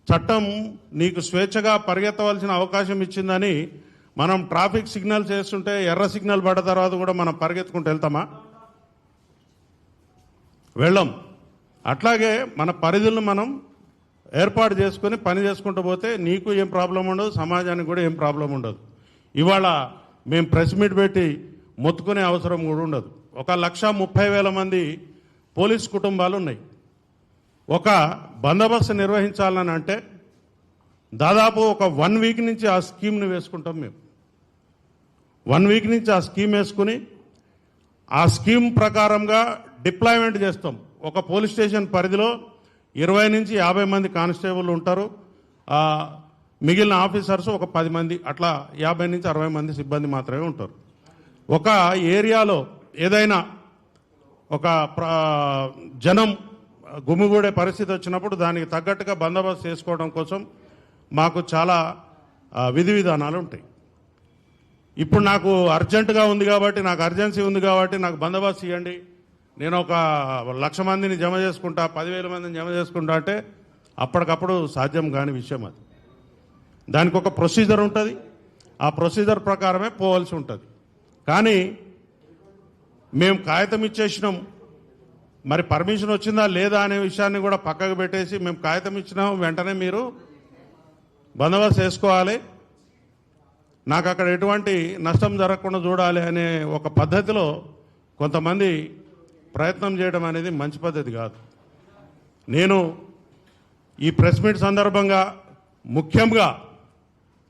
చట్టం నీకు స్వేచ్ఛగా పరిగెత్తవలసిన అవకాశం ఇచ్చిందని మనం ట్రాఫిక్ సిగ్నల్స్ వేస్తుంటే ఎర్ర సిగ్నల్ పడ్డ తర్వాత కూడా మనం పరిగెత్తుకుంటూ వెళ్తామా? వెళ్ళం. అట్లాగే మన పరిధులను మనం ఏర్పాటు చేసుకుని పని చేసుకుంటూ పోతే నీకు ఏం ప్రాబ్లం ఉండదు, సమాజానికి కూడా ఏం ప్రాబ్లం ఉండదు. ఇవాళ మేము ప్రెస్ మీట్ పెట్టి మొత్తుకునే అవసరం కూడా ఉండదు. 1,30,000 మంది పోలీస్ కుటుంబాలు ఉన్నాయి. ఒక బందోబస్తు నిర్వహించాలని అంటే దాదాపు ఒక 1 వీక్ నుంచి ఆ స్కీమ్ని వేసుకుంటాం. మేము 1 వీక్ నుంచి ఆ స్కీమ్ వేసుకుని ఆ స్కీమ్ ప్రకారంగా డిప్లాయ్మెంట్ చేస్తాం. ఒక పోలీస్ స్టేషన్ పరిధిలో 20 నుంచి 50 మంది కానిస్టేబుల్ ఉంటారు. మిగిలిన ఆఫీసర్స్ ఒక 10 మంది, అట్లా 50 నుంచి 60 మంది సిబ్బంది మాత్రమే ఉంటారు. ఒక ఏరియాలో ఏదైనా ఒక జనం గుమిగూడే పరిస్థితి వచ్చినప్పుడు దానికి తగ్గట్టుగా బందోబస్తు చేసుకోవడం కోసం మాకు చాలా విధి విధానాలు ఉంటాయి. ఇప్పుడు నాకు అర్జెంటుగా ఉంది కాబట్టి, నాకు అర్జెన్సీ ఉంది కాబట్టి నాకు బందోబస్తు ఇవ్వండి, నేను ఒక 1,00,000 మందిని జమ చేసుకుంటా, 10,000 మందిని జమ చేసుకుంటా అంటే అప్పటికప్పుడు సాధ్యం కాని విషయం అది. దానికి ఒక ప్రొసీజర్ ఉంటుంది. ఆ ప్రొసీజర్ ప్రకారమే పోవాల్సి ఉంటుంది. కానీ మేము కాగితం ఇచ్చేసినాం, మరి పర్మిషన్ వచ్చిందా లేదా అనే విషయాన్ని కూడా పక్కకు పెట్టేసి మేము కాగితం ఇచ్చినాం, వెంటనే మీరు బందోబస్తు వేసుకోవాలి, నాకు అక్కడ ఎటువంటి నష్టం జరగకుండా చూడాలి అనే ఒక పద్ధతిలో కొంతమంది ప్రయత్నం చేయడం అనేది మంచి పద్ధతి కాదు. నేను ఈ ప్రెస్ మీట్ సందర్భంగా ముఖ్యంగా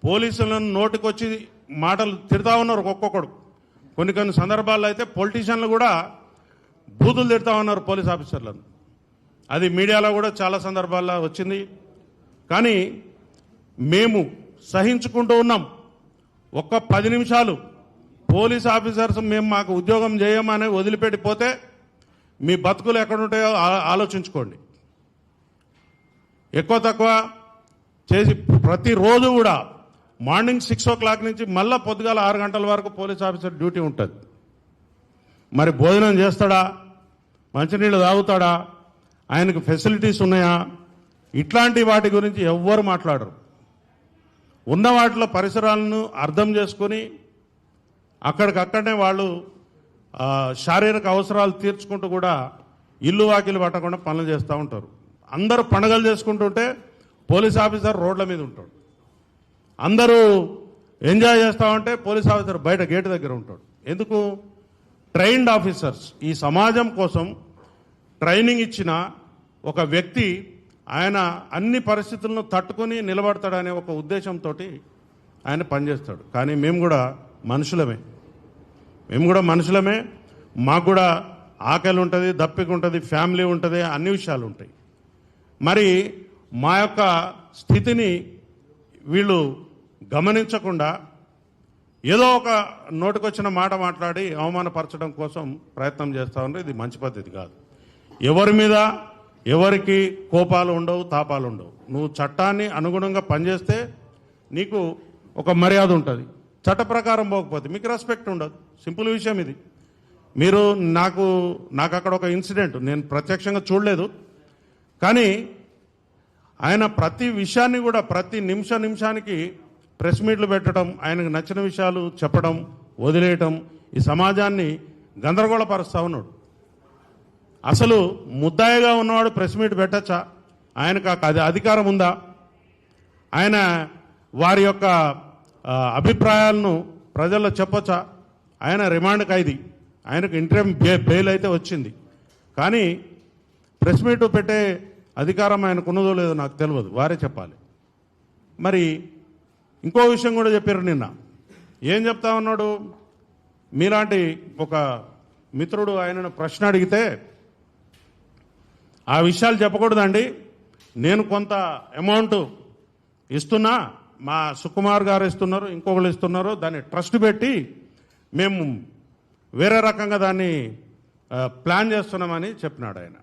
పోలీసులను నోటికొచ్చి మాటలు తిడతా ఉన్నారు ఒక్కొక్కడు. కొన్ని సందర్భాల్లో అయితే పొలిటీషియన్లు కూడా బూతులు తిడతా ఉన్నారు పోలీస్ ఆఫీసర్లను. అది మీడియాలో కూడా చాలా సందర్భాల్లో వచ్చింది. కానీ మేము సహించుకుంటూ ఉన్నాం. ఒక్క 10 నిమిషాలు పోలీస్ ఆఫీసర్స్ మేము మాకు ఉద్యోగం చేయమని వదిలిపెట్టిపోతే మీ బతుకులు ఎక్కడుంటాయో ఆలోచించుకోండి. ఎక్కువ తక్కువ చేసి ప్రతిరోజు కూడా మార్నింగ్ 6 o'clock నుంచి మళ్ళీ పొద్దుగాల 6 గంటల వరకు పోలీస్ ఆఫీసర్ డ్యూటీ ఉంటుంది. మరి భోజనం చేస్తాడా, మంచినీళ్ళు తాగుతాడా, ఆయనకు ఫెసిలిటీస్ ఉన్నాయా, ఇట్లాంటి వాటి గురించి ఎవ్వరు మాట్లాడరు. ఉన్న వాటిలో పరిసరాలను అర్థం చేసుకొని అక్కడికక్కడనే వాళ్ళు శారీరక అవసరాలు తీర్చుకుంటూ కూడా ఇల్లు వాకిలు పట్టకుండా పనులు చేస్తూ ఉంటారు. అందరూ పండుగలు చేసుకుంటుంటే పోలీస్ ఆఫీసర్ రోడ్ల మీద ఉంటాడు. అందరూ ఎంజాయ్ చేస్తూ ఉంటే పోలీస్ ఆఫీసర్ బయట గేటు దగ్గర ఉంటాడు. ఎందుకు? Trained officers. ఈ సమాజం కోసం ట్రైనింగ్ ఇచ్చిన ఒక వ్యక్తి ఆయన అన్ని పరిస్థితులను తట్టుకొని నిలబడతాడనే ఒక ఉద్దేశంతో ఆయన పనిచేస్తాడు. కానీ మేము కూడా మనుషులమే, మాకు కూడా ఆకలి ఉంటుంది, దప్పిక ఉంటుంది, ఫ్యామిలీ ఉంటుంది, అన్ని విషయాలు ఉంటాయి. మరి మా యొక్క స్థితిని వీళ్ళు గమనించకుండా ఏదో ఒక నోటికొచ్చిన మాట మాట్లాడి అవమానపరచడం కోసం ప్రయత్నం చేస్తూ ఉన్నారు. ఇది మంచి పద్ధతి కాదు. ఎవరి మీద ఎవరికి కోపాలు ఉండవు, తాపాలు ఉండవు. నువ్వు చట్టాన్ని అనుగుణంగా పనిచేస్తే నీకు ఒక మర్యాద ఉంటుంది. చట్ట ప్రకారం పోకపోతే మీకు రెస్పెక్ట్ ఉండదు. సింపుల్ విషయం ఇది. మీరు నాకు అక్కడ ఒక ఇన్సిడెంట్, నేను ప్రత్యక్షంగా చూడలేదు, కానీ ఆయన ప్రతి విషయాన్ని కూడా ప్రతి నిమిషానికి ప్రెస్ మీట్లు పెట్టడం, ఆయనకు నచ్చిన విషయాలు చెప్పడం, వదిలేయటం, ఈ సమాజాన్ని గందరగోళపరుస్తూ ఉన్నాడు. అసలు ముద్దాయిగా ఉన్నవాడు ప్రెస్ మీట్ పెట్టచ్చా? ఆయనకు అది అధికారం ఉందా? ఆయన వారి యొక్క అభిప్రాయాలను ప్రజల్లో చెప్పచ్చా? ఆయన రిమాండ్ ఖైదీ, ఆయనకు ఇంటర్మ్ బెయిల్ అయితే వచ్చింది, కానీ ప్రెస్ మీట్ పెట్టే అధికారం ఆయనకు ఉన్నదో లేదో నాకు తెలియదు, వారే చెప్పాలి. మరి ఇంకో విషయం కూడా చెప్పారు నిన్న. ఏం చెప్తా ఉన్నాడు? మీలాంటి ఒక మిత్రుడు ఆయనను ప్రశ్న అడిగితే ఆ విషయాలు చెప్పకూడదండి, నేను కొంత అమౌంట్ ఇస్తున్నా, మా సుకుమార్ గారు ఇస్తున్నారు, ఇంకొకళ్ళు ఇస్తున్నారు, దాన్ని ట్రస్ట్ పెట్టి మేము వేరే రకంగా దాన్ని ప్లాన్ చేస్తున్నామని చెప్పినాడు ఆయన.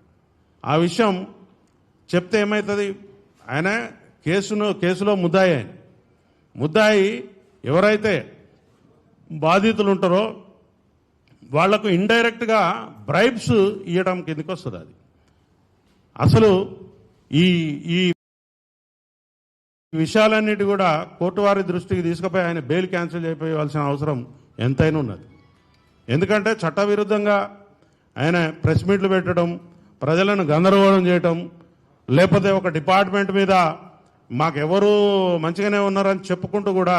ఆ విషయం చెప్తే ఏమవుతుంది? ఆయన కేసులో ముద్దాయి ఎవరైతే బాధితులు ఉంటారో వాళ్లకు ఇండైరెక్ట్గా బ్రైబ్స్ ఇవ్వడం కిందకి వస్తుంది. అది అసలు ఈ ఈ విషయాలన్నిటి కూడా కోర్టు వారి దృష్టికి తీసుకుపోయి ఆయన బెయిల్ క్యాన్సిల్ చేయవలసిన అవసరం ఎంతైనా ఉన్నది. ఎందుకంటే చట్టవిరుద్ధంగా ఆయన ప్రెస్ మీట్లు పెట్టడం, ప్రజలను గందరగోళం చేయటం, లేకపోతే ఒక డిపార్ట్మెంట్ మీద మాకెవరు మంచిగానే ఉన్నారని చెప్పుకుంటూ కూడా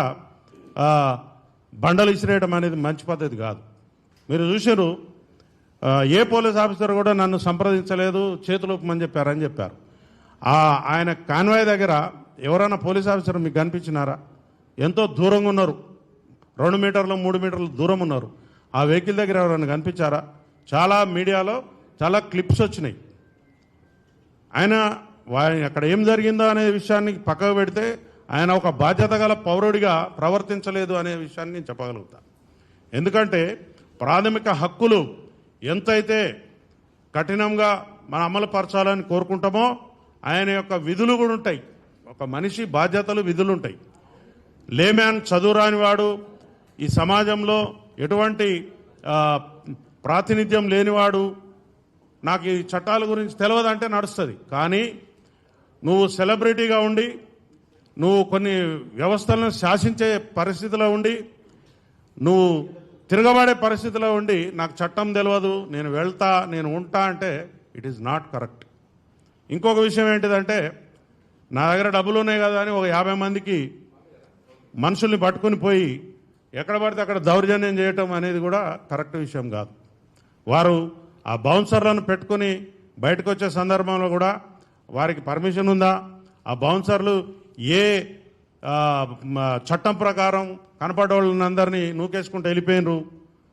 బండలు ఇసిరేయడం అనేది మంచి పద్ధతి కాదు. మీరు చూసారు, ఏ పోలీస్ ఆఫీసర్ కూడా నన్ను సంప్రదించలేదు, చేతులూపమని చెప్పారు. ఆయన కాన్వాయ్ దగ్గర ఎవరైనా పోలీస్ ఆఫీసర్ మీకు కనిపించినారా? ఎంతో దూరంగా ఉన్నారు, 2 మీటర్లు 3 మీటర్లు దూరం ఉన్నారు. ఆ వెహికల్ దగ్గర ఎవరైనా కనిపించారా? చాలా మీడియాలో చాలా క్లిప్స్ వచ్చినాయి. ఆయన అక్కడ ఏం జరిగిందో అనే విషయాన్ని పక్కకు పెడితే ఆయన ఒక బాధ్యత గల పౌరుడిగా ప్రవర్తించలేదు అనే విషయాన్ని నేను చెప్పగలుగుతా. ఎందుకంటే ప్రాథమిక హక్కులు ఎంతైతే కఠినంగా మనం అమలు పరచాలని కోరుకుంటామో ఆయన యొక్క విధులు కూడా ఉంటాయి. ఒక మనిషి బాధ్యతలు, విధులు ఉంటాయి. లేమ్యాన్, చదువురాని వాడు, ఈ సమాజంలో ఎటువంటి ప్రాతినిధ్యం లేనివాడు, నాకు ఈ చట్టాల గురించి తెలియదంటే నడుస్తుంది. కానీ నువ్వు సెలబ్రిటీగా ఉండి, నువ్వు కొన్ని వ్యవస్థలను శాసించే పరిస్థితిలో ఉండి, నువ్వు తిరగబడే పరిస్థితిలో ఉండి నాకు చట్టం తెలియదు, నేను వెళ్తా, నేను ఉంటా అంటే ఇట్ ఈజ్ నాట్ కరెక్ట్. ఇంకొక విషయం ఏంటిదంటే, నా దగ్గర డబ్బులు ఉన్నాయి కదా అని ఒక 50 మందికి మనుషుల్ని పట్టుకుని పోయి ఎక్కడ పడితే అక్కడ దౌర్జన్యం చేయటం అనేది కూడా కరెక్ట్ విషయం కాదు. వారు ఆ బౌన్సర్లను పెట్టుకుని బయటకు వచ్చే సందర్భంలో కూడా వారికి పర్మిషన్ ఉందా? ఆ బౌన్సర్లు ఏ చట్టం ప్రకారం కనపడేవాళ్ళందరినీ నూకేసుకుంటూ వెళ్ళిపోయినరు?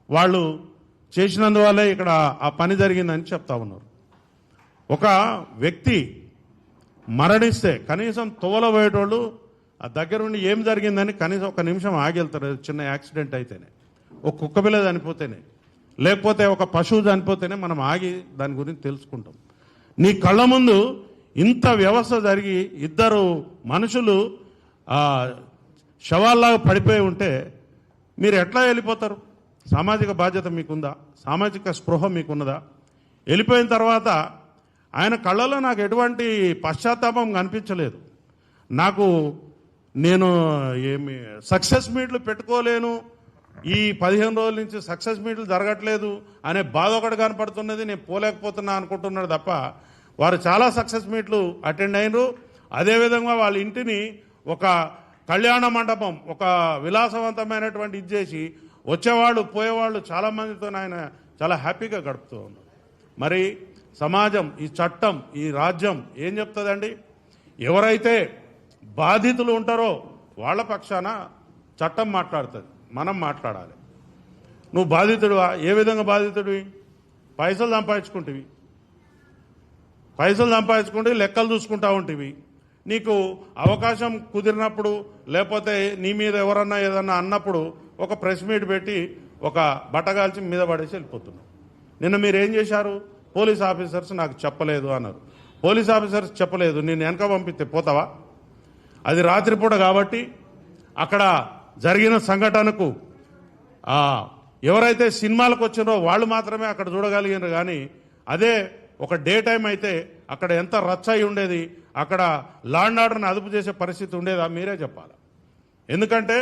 వాళ్ళు చేసినందువల్లే ఇక్కడ ఆ పని జరిగిందని చెప్తా ఉన్నారు. ఒక వ్యక్తి మరణిస్తే కనీసం తోవల పోయేటోళ్ళు ఆ దగ్గరుండి ఏం జరిగిందని కనీసం 1 నిమిషం ఆగి వెళ్తారు. చిన్న యాక్సిడెంట్ అయితేనే, ఒక కుక్క పిల్ల చనిపోతేనే, లేకపోతే ఒక పశువు చనిపోతేనే మనం ఆగి దాని గురించి తెలుసుకుంటాం. నీ కళ్ళ ముందు ఇంత వ్యవస్థ జరిగి 2 మనుషులు శవాల్లాగా పడిపోయి ఉంటే మీరు ఎట్లా వెళ్ళిపోతారు? సామాజిక బాధ్యత మీకుందా? సామాజిక స్పృహ మీకున్నదా? వెళ్ళిపోయిన తర్వాత ఆయన కళ్ళలో నాకు ఎటువంటి పశ్చాత్తాపం కనిపించలేదు. నేను ఏమి సక్సెస్ మీట్లు పెట్టుకోలేను, ఈ 15 రోజుల నుంచి సక్సెస్ మీట్లు జరగట్లేదు అనే బాధ ఒకటి కనపడుతున్నది. నేను పోలేకపోతున్నా అనుకుంటున్నాడు తప్ప వారు చాలా సక్సెస్ మీట్లు అటెండ్ అయినరు. అదేవిధంగా వాళ్ళ ఇంటిని ఒక కళ్యాణ మండపం, ఒక విలాసవంతమైనటువంటి ఇది చేసి వచ్చేవాళ్ళు పోయేవాళ్ళు చాలామందితో ఆయన చాలా హ్యాపీగా గడుపుతూ ఉన్నారు. మరి సమాజం, ఈ చట్టం, ఈ రాజ్యం ఏం చెప్తుందండి? ఎవరైతే బాధితులు ఉంటారో వాళ్ళ పక్షాన చట్టం మాట్లాడుతుంది, మనం మాట్లాడాలి. నువ్వు బాధితుడివా? ఏ విధంగా బాధితుడివి? పైసలు సంపాదించుకుంటే లెక్కలు చూసుకుంటా ఉంటివి. నీకు అవకాశం కుదిరినప్పుడు, లేకపోతే నీ మీద ఎవరన్నా ఏదన్నా అన్నప్పుడు ఒక ప్రెస్ మీట్ పెట్టి ఒక బట్టగాల్చి మీద పడేసి వెళ్ళిపోతున్నావు. నిన్న మీరు ఏం చేశారు? పోలీస్ ఆఫీసర్స్ నాకు చెప్పలేదు అన్నారు. పోలీస్ ఆఫీసర్స్ చెప్పలేదు, నేను వెనక పంపిస్తే పోతావా? అది రాత్రిపూట కాబట్టి అక్కడ జరిగిన సంఘటనకు ఎవరైతే సినిమాలకు వచ్చినారో వాళ్ళు మాత్రమే అక్కడ చూడగలిగినారు. కానీ అదే ఒక డే టైం అయితే అక్కడ ఎంత రచ్చ అయి ఉండేది, అక్కడ లా అండ్ ఆర్డర్ని అదుపు చేసే పరిస్థితి ఉండేదా? మీరే చెప్పాలి. ఎందుకంటే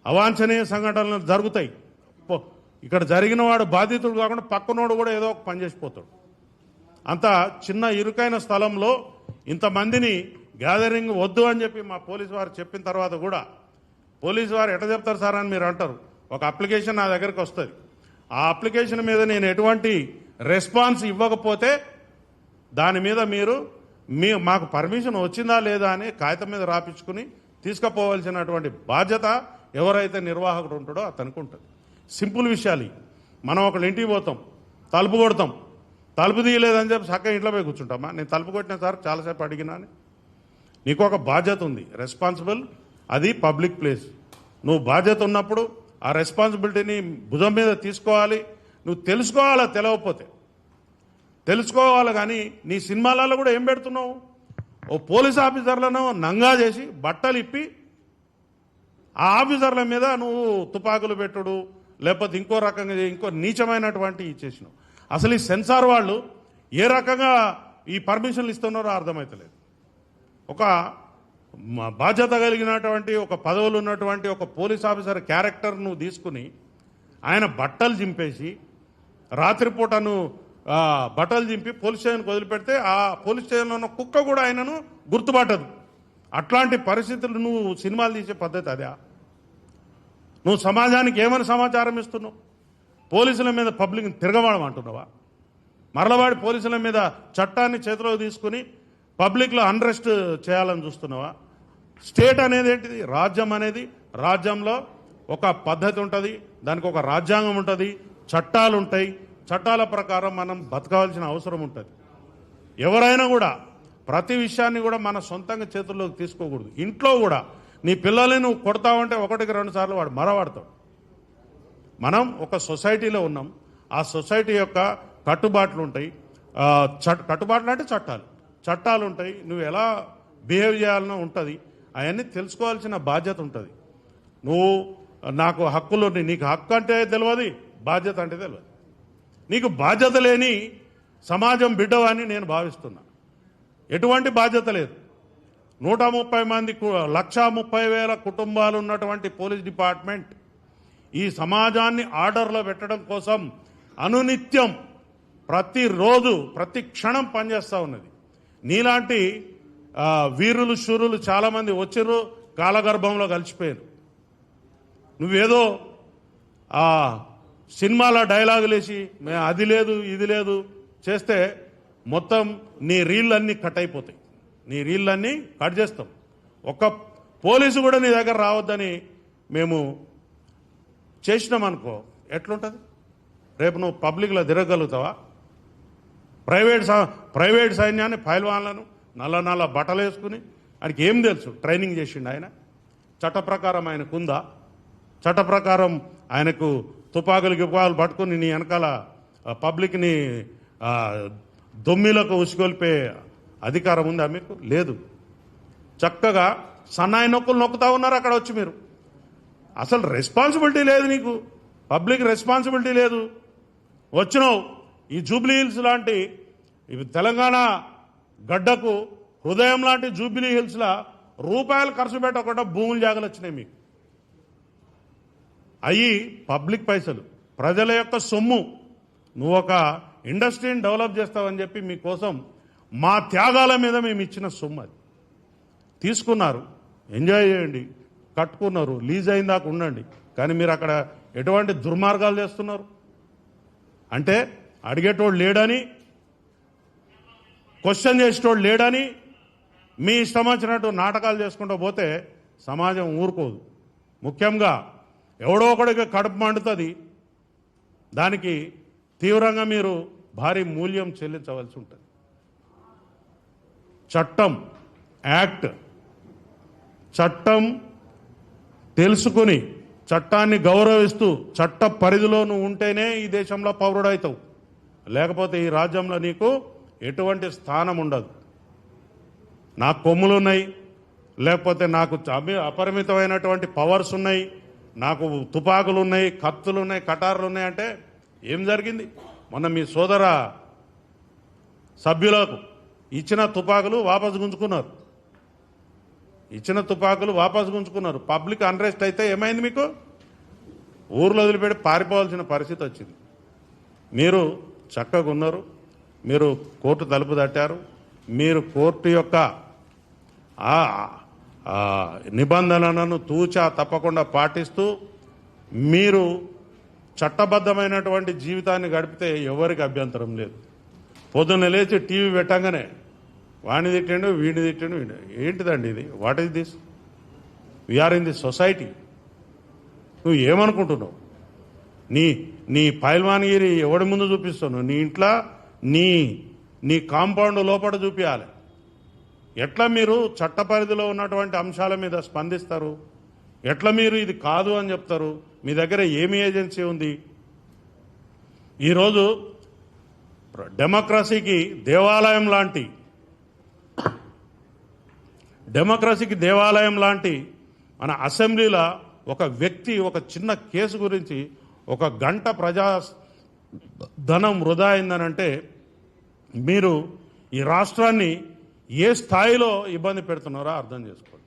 అవాంఛనీయ సంఘటనలు జరుగుతాయి. ఇక్కడ జరిగిన వాడు బాధితుడు కాకుండా పక్కనోడు కూడా ఏదో ఒక పని చేసిపోతాడు. అంత చిన్న ఇరుకైన స్థలంలో ఇంతమందిని గ్యాదరింగ్ వద్దు అని చెప్పి మా పోలీసు వారు చెప్పిన తర్వాత కూడా, పోలీసు వారు ఎట్లా చెప్తారు సార్ అని మీరు అంటారు. ఒక అప్లికేషన్ నా దగ్గరికి వస్తుంది, ఆ అప్లికేషన్ మీద నేను ఎటువంటి రెస్పాన్స్ ఇవ్వకపోతే దాని మీద మాకు పర్మిషన్ వచ్చిందా లేదా అని కాగితం మీద రాపించుకుని తీసుకుపోవాల్సినటువంటి బాధ్యత ఎవరైతే నిర్వాహకుడు ఉంటాడో అతనికి ఉంటుంది. సింపుల్ విషయాలు. మనం ఒకళ్ళ ఇంటికి పోతాం, తలుపు కొడతాం, తలుపు తీయలేదని చెప్పి చక్కగా ఇంట్లో పోయి కూర్చుంటామా? నేను తలుపు కొట్టిన సార్ చాలాసేపు అడిగినా అని. నీకు ఒక బాధ్యత ఉంది, రెస్పాన్సిబుల్. అది పబ్లిక్ ప్లేస్. నువ్వు బాధ్యత ఉన్నప్పుడు ఆ రెస్పాన్సిబిలిటీని భుజం మీద తీసుకోవాలి. నువ్వు తెలుసుకోవాలా, తెలియకపోతే తెలుసుకోవాలి. కానీ నీ సినిమాలలో కూడా ఏం పెడుతున్నావు? ఓ పోలీస్ ఆఫీసర్లను నంగా చేసి బట్టలు ఇప్పి ఆ ఆఫీసర్ల మీద నువ్వు తుపాకులు పెట్టుడు, లేకపోతే ఇంకో రకంగా ఇంకో నీచమైనటువంటి ఇచ్చేసినావు. అసలు ఈ సెన్సార్ వాళ్ళు ఏ రకంగా ఈ పర్మిషన్లు ఇస్తున్నారో అర్థమవుతలేదు. ఒక బాధ్యత కలిగినటువంటి ఒక పదవులు ఉన్నటువంటి ఒక పోలీస్ ఆఫీసర్ క్యారెక్టర్ నువ్వు తీసుకుని ఆయన బట్టలు చింపేసి రాత్రిపూటను బట్టలు చింపి పోలీస్ స్టేషన్కి వదిలిపెడితే ఆ పోలీస్ స్టేషన్లో ఉన్న కుక్క కూడా ఆయనను గుర్తుపట్టదు. అట్లాంటి పరిస్థితులు నువ్వు సినిమాలు తీసే పద్ధతి అదే? నువ్వు సమాజానికి ఏమని సమాచారం ఇస్తున్నావు? పోలీసుల మీద పబ్లిక్ని తిరగబడమంటున్నావా? మరలవాడి పోలీసుల మీద చట్టాన్ని చేతిలో తీసుకుని పబ్లిక్లో అన్రెస్ట్ చేయాలని చూస్తున్నావా? స్టేట్ అనేది ఏంటిది? రాజ్యం అనేది, రాజ్యంలో ఒక పద్ధతి ఉంటుంది, దానికి ఒక రాజ్యాంగం ఉంటుంది, చట్టాలు ఉంటాయి. చట్టాల ప్రకారం మనం బతకాల్సిన అవసరం ఉంటుంది. ఎవరైనా కూడా ప్రతి విషయాన్ని కూడా మన సొంతంగా చేతుల్లోకి తీసుకోకూడదు. ఇంట్లో కూడా నీ పిల్లల్ని నువ్వు కొడతావంటే 1-2 సార్లు వాడు మరవాడతాడు. మనం ఒక సొసైటీలో ఉన్నాం. ఆ సొసైటీ యొక్క కట్టుబాట్లు ఉంటాయి. కట్టుబాట్లు అంటే చట్టాలు ఉంటాయి. నువ్వు ఎలా బిహేవ్ చేయాలనో ఉంటుంది. అవన్నీ తెలుసుకోవాల్సిన బాధ్యత ఉంటుంది. నువ్వు నాకు హక్కులు, నీకు హక్కు అంటే తెలియదు, బాధ్యత అంటే తెలియదు. నీకు బాధ్యత లేని సమాజం బిడ్డవని నేను భావిస్తున్నా. ఎటువంటి బాధ్యత లేదు. 130 మంది 1,30,000 కుటుంబాలు ఉన్నటువంటి పోలీస్ డిపార్ట్మెంట్ ఈ సమాజాన్ని ఆర్డర్లో పెట్టడం కోసం అనునిత్యం ప్రతిరోజు ప్రతి క్షణం పనిచేస్తూ ఉన్నది. నీలాంటి వీరులు శూరులు చాలామంది వచ్చిర్రు, కాలగర్భంలో కలిసిపోయారు. నువ్వేదో సినిమాలో డైలాగులు వేసి అది లేదు ఇది లేదు చేస్తే మొత్తం నీ రీళ్ళన్నీ కట్ అయిపోతాయి. నీ రీళ్ళన్నీ కట్ చేస్తాం. ఒక్క పోలీసు కూడా నీ దగ్గర రావద్దని మేము చేసినామనుకో ఎట్లుంటుంది? రేపు నువ్వు పబ్లిక్లో తిరగలుగుతావా? ప్రైవేట్ సైన్యాన్ని పైల్వాన్లను నల్ల బట్టలు వేసుకుని ఆయనకి ఏం తెలుసు? ట్రైనింగ్ చేసిండు ఆయన. చట్ట ప్రకారం ఆయనకు ఉందా? చట్ట ప్రకారం ఆయనకు తుపాకులు పట్టుకుని నీ వెనకాల పబ్లిక్ని దొమ్మిలకు ఉసిగొల్పే అధికారం ఉందా మీకు? లేదు. చక్కగా సన్నాయి నొక్కులు నొక్కుతా ఉన్నారు అక్కడ వచ్చి. మీరు అసలు రెస్పాన్సిబిలిటీ లేదు నీకు, పబ్లిక్ రెస్పాన్సిబిలిటీ లేదు. వచ్చినావు ఈ జూబ్లీ హిల్స్ లాంటి తెలంగాణ గడ్డకు హృదయం లాంటి జూబ్లీ హిల్స్లో రూపాయలు ఖర్చు పెట్టకుండా భూములు జాగలు వచ్చినాయి మీకు. అవి పబ్లిక్ పైసలు, ప్రజల యొక్క సొమ్ము. నువ్వు ఒక ఇండస్ట్రీని డెవలప్ చేస్తావని చెప్పి మీకోసం మా త్యాగాల మీద మేము ఇచ్చిన సొమ్ము అది తీసుకున్నారు. ఎంజాయ్ చేయండి, కట్టుకున్నారు, లీజ్ అయిన దాకా ఉండండి. కానీ మీరు అక్కడ ఎటువంటి దుర్మార్గాలు చేస్తున్నారు అంటే అడిగేటోడు లేడని, క్వశ్చన్ చేసేటోడు లేడని మీ ఇష్టం వచ్చినట్టు నాటకాలు చేసుకుంటూ పోతే సమాజం ఊరుకోదు. ముఖ్యంగా ఎవడో ఒకడికి కడుపు మండుతుంది, దానికి తీవ్రంగా మీరు భారీ మూల్యం చెల్లించవలసి ఉంటుంది. చట్టం తెలుసుకుని చట్టాన్ని గౌరవిస్తూ చట్ట పరిధిలో నువ్వు ఉంటేనే ఈ దేశంలో పౌరుడవుతావు. లేకపోతే ఈ రాజ్యంలో నీకు ఎటువంటి స్థానం ఉండదు. నాకు కొమ్ములు ఉన్నాయి, లేకపోతే నాకు అపరిమితమైనటువంటి పవర్స్ ఉన్నాయి, నాకు తుపాకులు ఉన్నాయి, కత్తులు ఉన్నాయి, కటార్లు ఉన్నాయి అంటే ఏం జరిగింది? మొన్న మీ సోదర సభ్యులకు ఇచ్చిన తుపాకులు వాపసు గుంజుకున్నారు. పబ్లిక్ అన్రెస్ట్ అయితే ఏమైంది? మీకు ఊర్లో వదిలిపెట్టి పారిపోవాల్సిన పరిస్థితి వచ్చింది. మీరు చక్కగా ఉన్నారు, మీరు కోర్టు తలుపు తట్టారు, మీరు కోర్టు యొక్క నిబంధనలను తూచా తప్పకుండా పాటిస్తూ మీరు చట్టబద్ధమైనటువంటి జీవితాన్ని గడిపితే ఎవరికి అభ్యంతరం లేదు. పొద్దున్న లేచి టీవీ పెట్టంగానే వాడిని తిట్టండు, వీడిని తిట్టండు, ఏంటిదండి ఇది? What is this? We are in the society. నువ్వు ఏమనుకుంటున్నావు? నీ పైల్వాన్గిరి ఎవడి ముందు చూపిస్తున్నావు? నీ ఇంట్లో నీ కాంపౌండ్ లోపల చూపించాలి. ఎట్లా మీరు చట్ట పరిధిలో ఉన్నటువంటి అంశాల మీద స్పందిస్తారు? ఎట్లా మీరు ఇది కాదు అని చెప్తారు? మీ దగ్గర ఏమి ఏజెన్సీ ఉంది? ఈరోజు డెమోక్రసీకి దేవాలయం లాంటి మన అసెంబ్లీలో ఒక వ్యక్తి ఒక చిన్న కేసు గురించి 1 గంట ప్రజా ధనం వృధా అయిందనంటే మీరు ఈ రాష్ట్రాన్ని ఏ స్థాయిలో ఇబ్బంది పెడుతున్నారో అర్థం చేసుకోండి.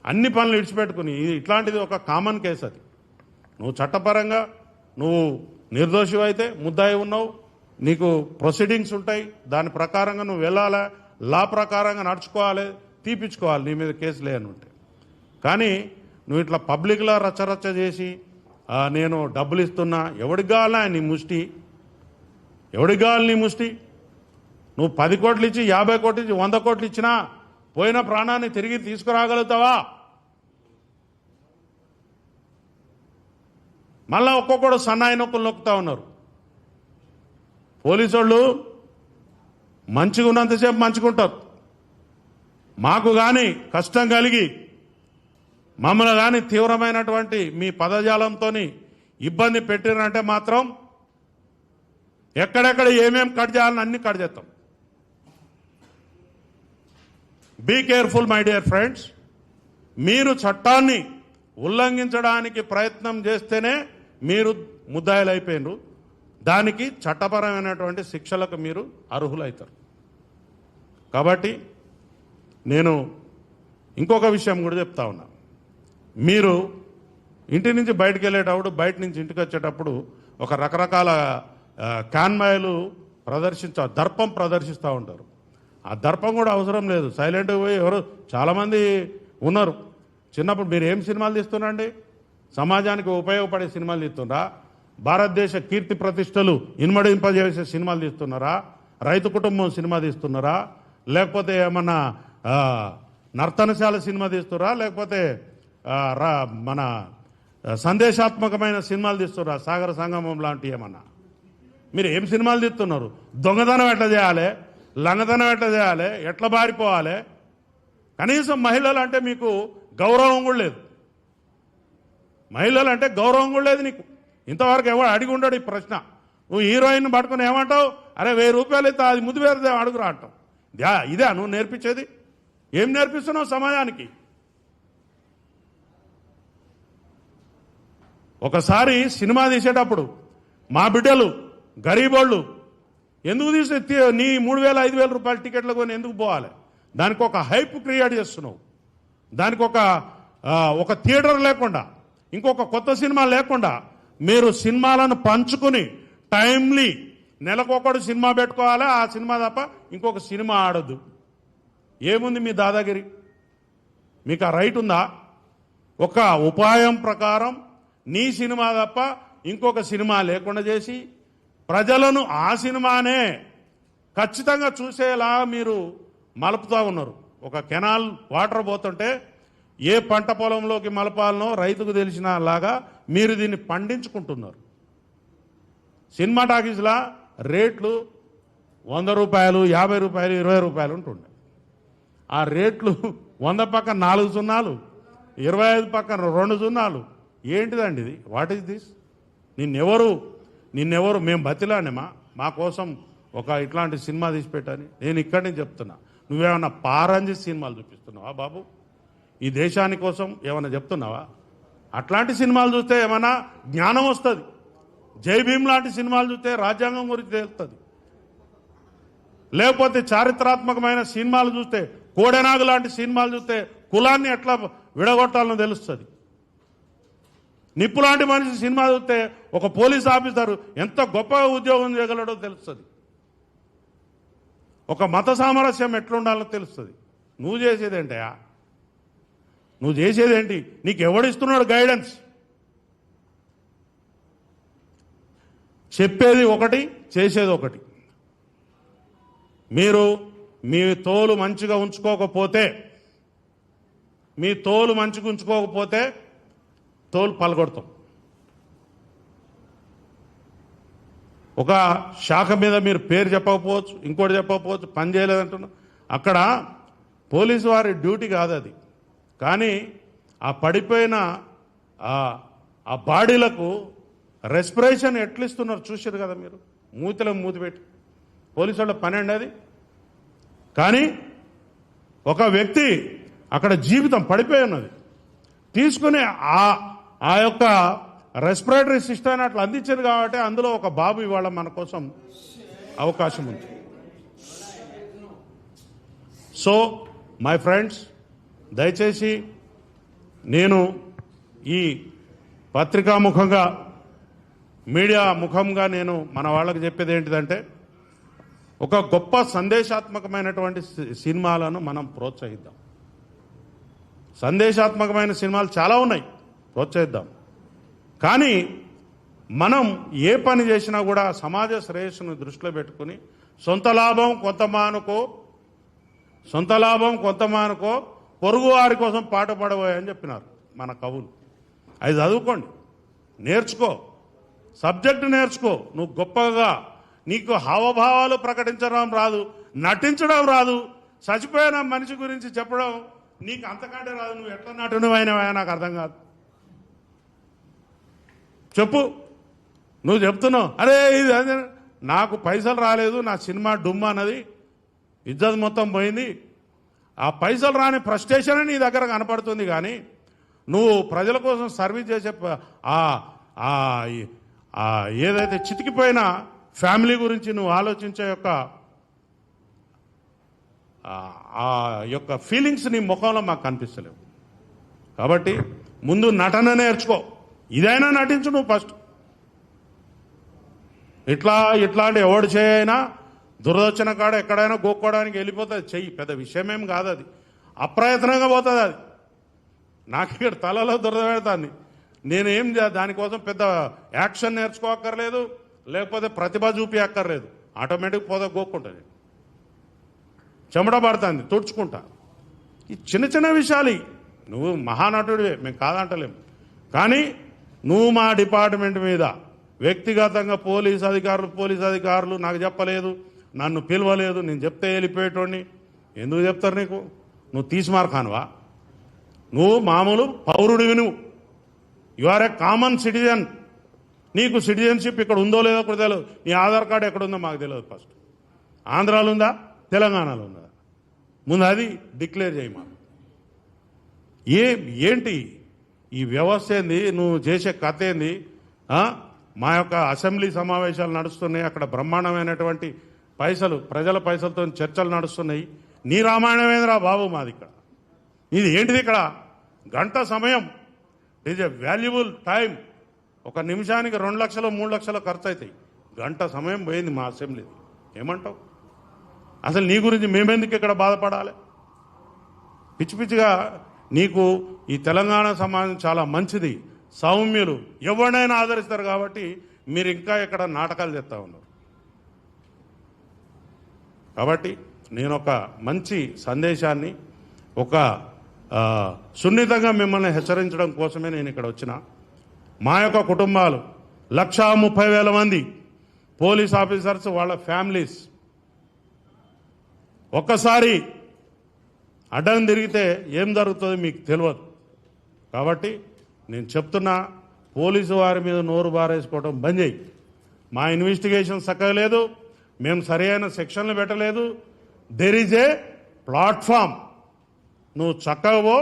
అన్ని పనులు విడిచిపెట్టుకుని ఇట్లాంటిది ఒక కామన్ కేసు. అది నువ్వు చట్టపరంగా నువ్వు నిర్దోషి అయితే ముద్దాయి ఉన్నావు, నీకు ప్రొసీడింగ్స్ ఉంటాయి, దాని ప్రకారంగా నువ్వు వెళ్ళాలి, లా ప్రకారంగా నడుచుకోవాలి, తీపించుకోవాలి నీ మీద కేసు లేని ఉంటే. కానీ నువ్వు ఇట్లా పబ్లిక్లో రచ్చరచ్చ చేసి నేను డబ్బులు ఇస్తున్నా, ఎవడికి కావాలా నీ ముష్టి? ఎవడికి కావాలి నీ ముష్టి? నువ్వు 10 కోట్లు ఇచ్చి 50 కోట్లు ఇచ్చి 100 కోట్లు ఇచ్చినా పోయిన ప్రాణాన్ని తిరిగి తీసుకురాగలుగుతావా? మళ్ళా ఒక్కొక్కడు సన్నాయి నొక్కులు నొక్కుతా ఉన్నారు. పోలీసు వాళ్ళు మంచిగా ఉన్నంతసేపు మంచుకుంటారు. మాకు కానీ కష్టం కలిగి మమ్మల్ని కానీ తీవ్రమైనటువంటి మీ పదజాలంతో ఇబ్బంది పెట్టినంటే మాత్రం ఎక్కడెక్కడ ఏమేం కట్ చేయాలని అన్ని కట్ చేస్తాం. Be careful my dear friends. మీరు చట్టాన్ని ఉల్లంఘించడానికి ప్రయత్నం చేస్తేనే మీరు ముద్దాయిలు అయిపోయినరు. దానికి చట్టపరమైనటువంటి శిక్షలకు మీరు అర్హులవుతారు. కాబట్టి నేను ఇంకొక విషయం కూడా చెప్తా ఉన్నా. మీరు ఇంటి నుంచి బయటకు వెళ్ళేటప్పుడు, బయట నుంచి ఇంటికి వచ్చేటప్పుడు ఒక రకరకాల కాన్వాయ్లు దర్పం ప్రదర్శిస్తూ ఉంటారు. ఆ దర్పం కూడా అవసరం లేదు. సైలెంట్గా పోయి ఎవరు చాలామంది ఉన్నారు. చిన్నప్పుడు మీరు ఏం సినిమాలు తీస్తున్నారండి? సమాజానికి ఉపయోగపడే సినిమాలు తీస్తున్నారా? భారతదేశ కీర్తి ప్రతిష్టలు ఇన్మడింపజేసే సినిమాలు తీస్తున్నారా? రైతు కుటుంబం సినిమా తీస్తున్నారా? లేకపోతే ఏమన్నా నర్తనశాల సినిమా తీస్తున్నారా? లేకపోతే మన సందేశాత్మకమైన సినిమాలు తీస్తున్నారా? సాగర సంగమం లాంటి ఏమన్నా? మీరు ఏం సినిమాలు తీస్తున్నారు? దొంగతనం ఎట్లా చేయాలి, లంగతనం ఎట్లా చేయాలి, ఎట్లా బారిపోవాలి? కనీసం మహిళలు అంటే మీకు గౌరవం కూడా లేదు. మహిళలు అంటే గౌరవం కూడా లేదు నీకు. ఇంతవరకు ఎవరు అడిగి ఉండడు ఈ ప్రశ్న. నువ్వు హీరోయిన్ పట్టుకుని ఏమంటావు? అరే 1000 రూపాయలు ఇస్తా, అది ముద్దు వేరే అడుగురా అంటావు. ఇదే నువ్వు నేర్పించేది? ఏం నేర్పిస్తున్నావు సమాజానికి? ఒకసారి సినిమా తీసేటప్పుడు మా బిడ్డలు గరీబోళ్ళు ఎందుకు తీసే నీ 3000 5000 రూపాయల టికెట్లు కొని ఎందుకు పోవాలి? దానికి ఒక హైప్ క్రియేట్ చేస్తున్నావు. దానికి ఒక థియేటర్ లేకుండా, ఇంకొక కొత్త సినిమా లేకుండా మీరు సినిమాలను పంచుకుని టైమ్లీ నెలకొకడు సినిమా పెట్టుకోవాలి. ఆ సినిమా తప్ప ఇంకొక సినిమా ఆడద్దు. ఏముంది మీ దాదాగిరి? మీకు ఆ రైట్ ఉందా? ఒక ఉపాయం ప్రకారం నీ సినిమా తప్ప ఇంకొక సినిమా లేకుండా చేసి ప్రజలను ఆ సినిమానే ఖచ్చితంగా చూసేలా మీరు మలుపుతూ ఉన్నారు. ఒక కెనాల్ వాటర్ పోతుంటే ఏ పంట పొలంలోకి మలపాలనో రైతుకు తెలిసిన లాగా మీరు దీన్ని పండించుకుంటున్నారు. సినిమా టాకీస్లా రేట్లు 100 రూపాయలు, 50 రూపాయలు, 20 రూపాయలు ఉంటుండే. ఆ రేట్లు 100 పక్కన 4 సున్నాలు, 25 పక్కన 2 సున్నాలు. ఏంటిదండి ఇది? What is this? నిన్నెవరు మేము బతిలానేమా మా కోసం ఒక ఇట్లాంటి సినిమా తీసి పెట్టని? నేను ఇక్కడి నుంచి చెప్తున్నా. నువ్వేమన్నా పారంజి సినిమాలు చూపిస్తున్నావా బాబు? ఈ దేశాని కోసం ఏమన్నా చెప్తున్నావా? అట్లాంటి సినిమాలు చూస్తే ఏమన్నా జ్ఞానం వస్తుంది. జై భీమ్ లాంటి సినిమాలు చూస్తే రాజ్యాంగం గురించి తెలుస్తుంది. లేకపోతే చారిత్రాత్మకమైన సినిమాలు చూస్తే, కోడెనాగు లాంటి సినిమాలు చూస్తే కులాన్ని ఎట్లా విడగొట్టాలని తెలుస్తుంది. నిప్పు లాంటి మనిషి సినిమా చూస్తే ఒక పోలీస్ ఆఫీసర్ ఎంత గొప్పగా ఉద్యోగం చేయగలడో తెలుస్తుంది. ఒక మత సామరస్యం ఎట్లుండాలో తెలుస్తుంది. నువ్వు చేసేదేంటయా? నువ్వు చేసేదేంటి? నీకు ఎవడిస్తున్నాడు గైడెన్స్? చెప్పేది ఒకటి, చేసేది ఒకటి. మీరు మీ తోలు మంచిగా ఉంచుకోకపోతే, తోలు పలగొడతాం. ఒక శాఖ మీద మీరు పేరు చెప్పకపోవచ్చు, ఇంకోటి చెప్పకపోవచ్చు, పని చేయలేదంటున్నా. అక్కడ పోలీసు వారి డ్యూటీ కాదు అది. కానీ ఆ పడిపోయిన ఆ బాడీలకు రెస్పిరేషన్ ఎట్లా ఇస్తున్నారు చూసారు కదా మీరు. మూతిలో మూతి పెట్టి పోలీసు వాళ్ళ పని అండి అది. కానీ ఒక వ్యక్తి అక్కడ జీవితం పడిపోయి ఉన్నది, తీసుకుని ఆ యొక్క రెస్పిరేటరీ సిస్టమ్ అట్లా అందించింది. కాబట్టి అందులో ఒక బాబు ఇవాళ మన కోసం అవకాశం ఉంది. సో మై ఫ్రెండ్స్, దయచేసి నేను ఈ పత్రికా ముఖంగా, మీడియా ముఖంగా నేను మన వాళ్ళకి చెప్పేది ఏంటిదంటే, ఒక గొప్ప సందేశాత్మకమైనటువంటి సినిమాలను మనం ప్రోత్సహిద్దాం. సందేశాత్మకమైన సినిమాలు చాలా ఉన్నాయి, ప్రోత్సహిద్దాం. కానీ మనం ఏ పని చేసినా కూడా సమాజ శ్రేయస్సును దృష్టిలో పెట్టుకుని సొంత లాభం కొంత మానుకో పొరుగు వారి కోసం పాట పడబోయని చెప్పినారు మన కవులు. అది చదువుకోండి, నేర్చుకో, సబ్జెక్టు నేర్చుకో. నువ్వు గొప్పగా, నీకు హావభావాలు ప్రకటించడం రాదు, నటించడం రాదు, చచ్చిపోయిన మనిషి గురించి చెప్పడం నీకు అంతకంటే రాదు. నువ్వు ఎట్లా నటునివైనవా నాకు అర్థం కాదు. చెప్పు, నువ్వు చెప్తున్నావు అరే ఇది అదే, నాకు పైసలు రాలేదు, నా సినిమా డుమ్మా అన్నది, ఇజ్జత్ మొత్తం పోయింది. ఆ పైసలు రాని ఫ్రస్ట్రేషన్ నీ దగ్గర కనపడుతుంది. కానీ నువ్వు ప్రజల కోసం సర్వీస్ చేసే ఏదైతే చితికిపోయిన ఫ్యామిలీ గురించి నువ్వు ఆలోచించే యొక్క ఫీలింగ్స్ నీ ముఖంలో మాకు కనిపిస్తలేవు. కాబట్టి ముందు నటన నేర్చుకో, ఇదైనా నటించు నువ్వు ఫస్ట్. ఇట్లాంటి ఎవడు చేయైనా దురదొచ్చిన కాడ ఎక్కడైనా గోక్కోవడానికి వెళ్ళిపోతుంది, చెయ్యి, పెద్ద విషయమేం కాదు. అది అప్రయత్నంగా పోతుంది. అది నాకు ఇక్కడ తలలో దురద పెడతాను. నేనేం దానికోసం పెద్ద యాక్షన్ నేర్చుకోక్కర్లేదు, లేకపోతే ప్రతిభ చూపి అక్కర్లేదు. ఆటోమేటిక్ పోదా గోక్కుంటుంది, చెమట పడుతుంది, తుడుచుకుంటా. ఈ చిన్న చిన్న విషయాలు. నువ్వు మహానటుడివే, మేము కాదంటలేము. కానీ నువ్వు మా డిపార్ట్మెంట్ మీద వ్యక్తిగతంగా పోలీస్ అధికారులు నాకు చెప్పలేదు, నన్ను పిలవలేదు, నేను చెప్తే వెళ్ళిపోయేటోడిని. ఎందుకు చెప్తారు నీకు? నువ్వు తీసిమార్కానువా? నువ్వు మామూలు పౌరుడివి. నువ్వు you are a common citizen. నీకు సిటిజన్షిప్ ఇక్కడ ఉందో లేదో కూడా తెలియదు. నీ ఆధార్ కార్డు ఎక్కడుందో మాకు తెలియదు. ఫస్ట్ ఆంధ్రాలో ఉందా, తెలంగాణలో ఉందా? ముందు అది డిక్లేర్ చేయి మాకు. ఏంటి ఈ వ్యవస్థ ఏంది? నువ్వు చేసే కథ ఏంది? మా యొక్క అసెంబ్లీ సమావేశాలు నడుస్తున్నాయి, అక్కడ బ్రహ్మాండమైనటువంటి పైసలు, ప్రజల పైసలతో చర్చలు నడుస్తున్నాయి. నీ రామాయణమేంద్రా బాబు మాది ఇక్కడ. ఇది ఏంటిది? ఇక్కడ గంట సమయం, it is a valuable time. ఒక నిమిషానికి 2 లక్షలు 3 లక్షలు ఖర్చు అవుతాయి. గంట సమయం పోయింది మా అసెంబ్లీ. ఏమంటావు? అసలు నీ గురించి మేమెందుకు ఇక్కడ బాధపడాలి? పిచ్చి పిచ్చిగా నీకు ఈ తెలంగాణ సమాజం చాలా మంచిది, సౌమ్యులు, ఎవరినైనా ఆదరిస్తారు. కాబట్టి మీరు ఇంకా ఇక్కడ నాటకాలు చేస్తూ ఉన్నారు. కాబట్టి నేను ఒక మంచి సందేశాన్ని, ఒక సున్నితంగా మిమ్మల్ని హెచ్చరించడం కోసమే నేను ఇక్కడ వచ్చిన. మా యొక్క కుటుంబాలు 130,000 మంది పోలీస్ ఆఫీసర్స్, వాళ్ళ ఫ్యామిలీస్ ఒక్కసారి అడ్డం తిరిగితే ఏం జరుగుతుందో మీకు తెలియదు. కాబట్టి నేను చెప్తున్నా, పోలీసు వారి మీద నోరు బారేసుకోవడం బంద్ చేయి. మా ఇన్వెస్టిగేషన్ చక్కగా లేదు, మేము సరైన సెక్షన్లు పెట్టలేదు. There is a platform. నువ్వు చక్కగా పో,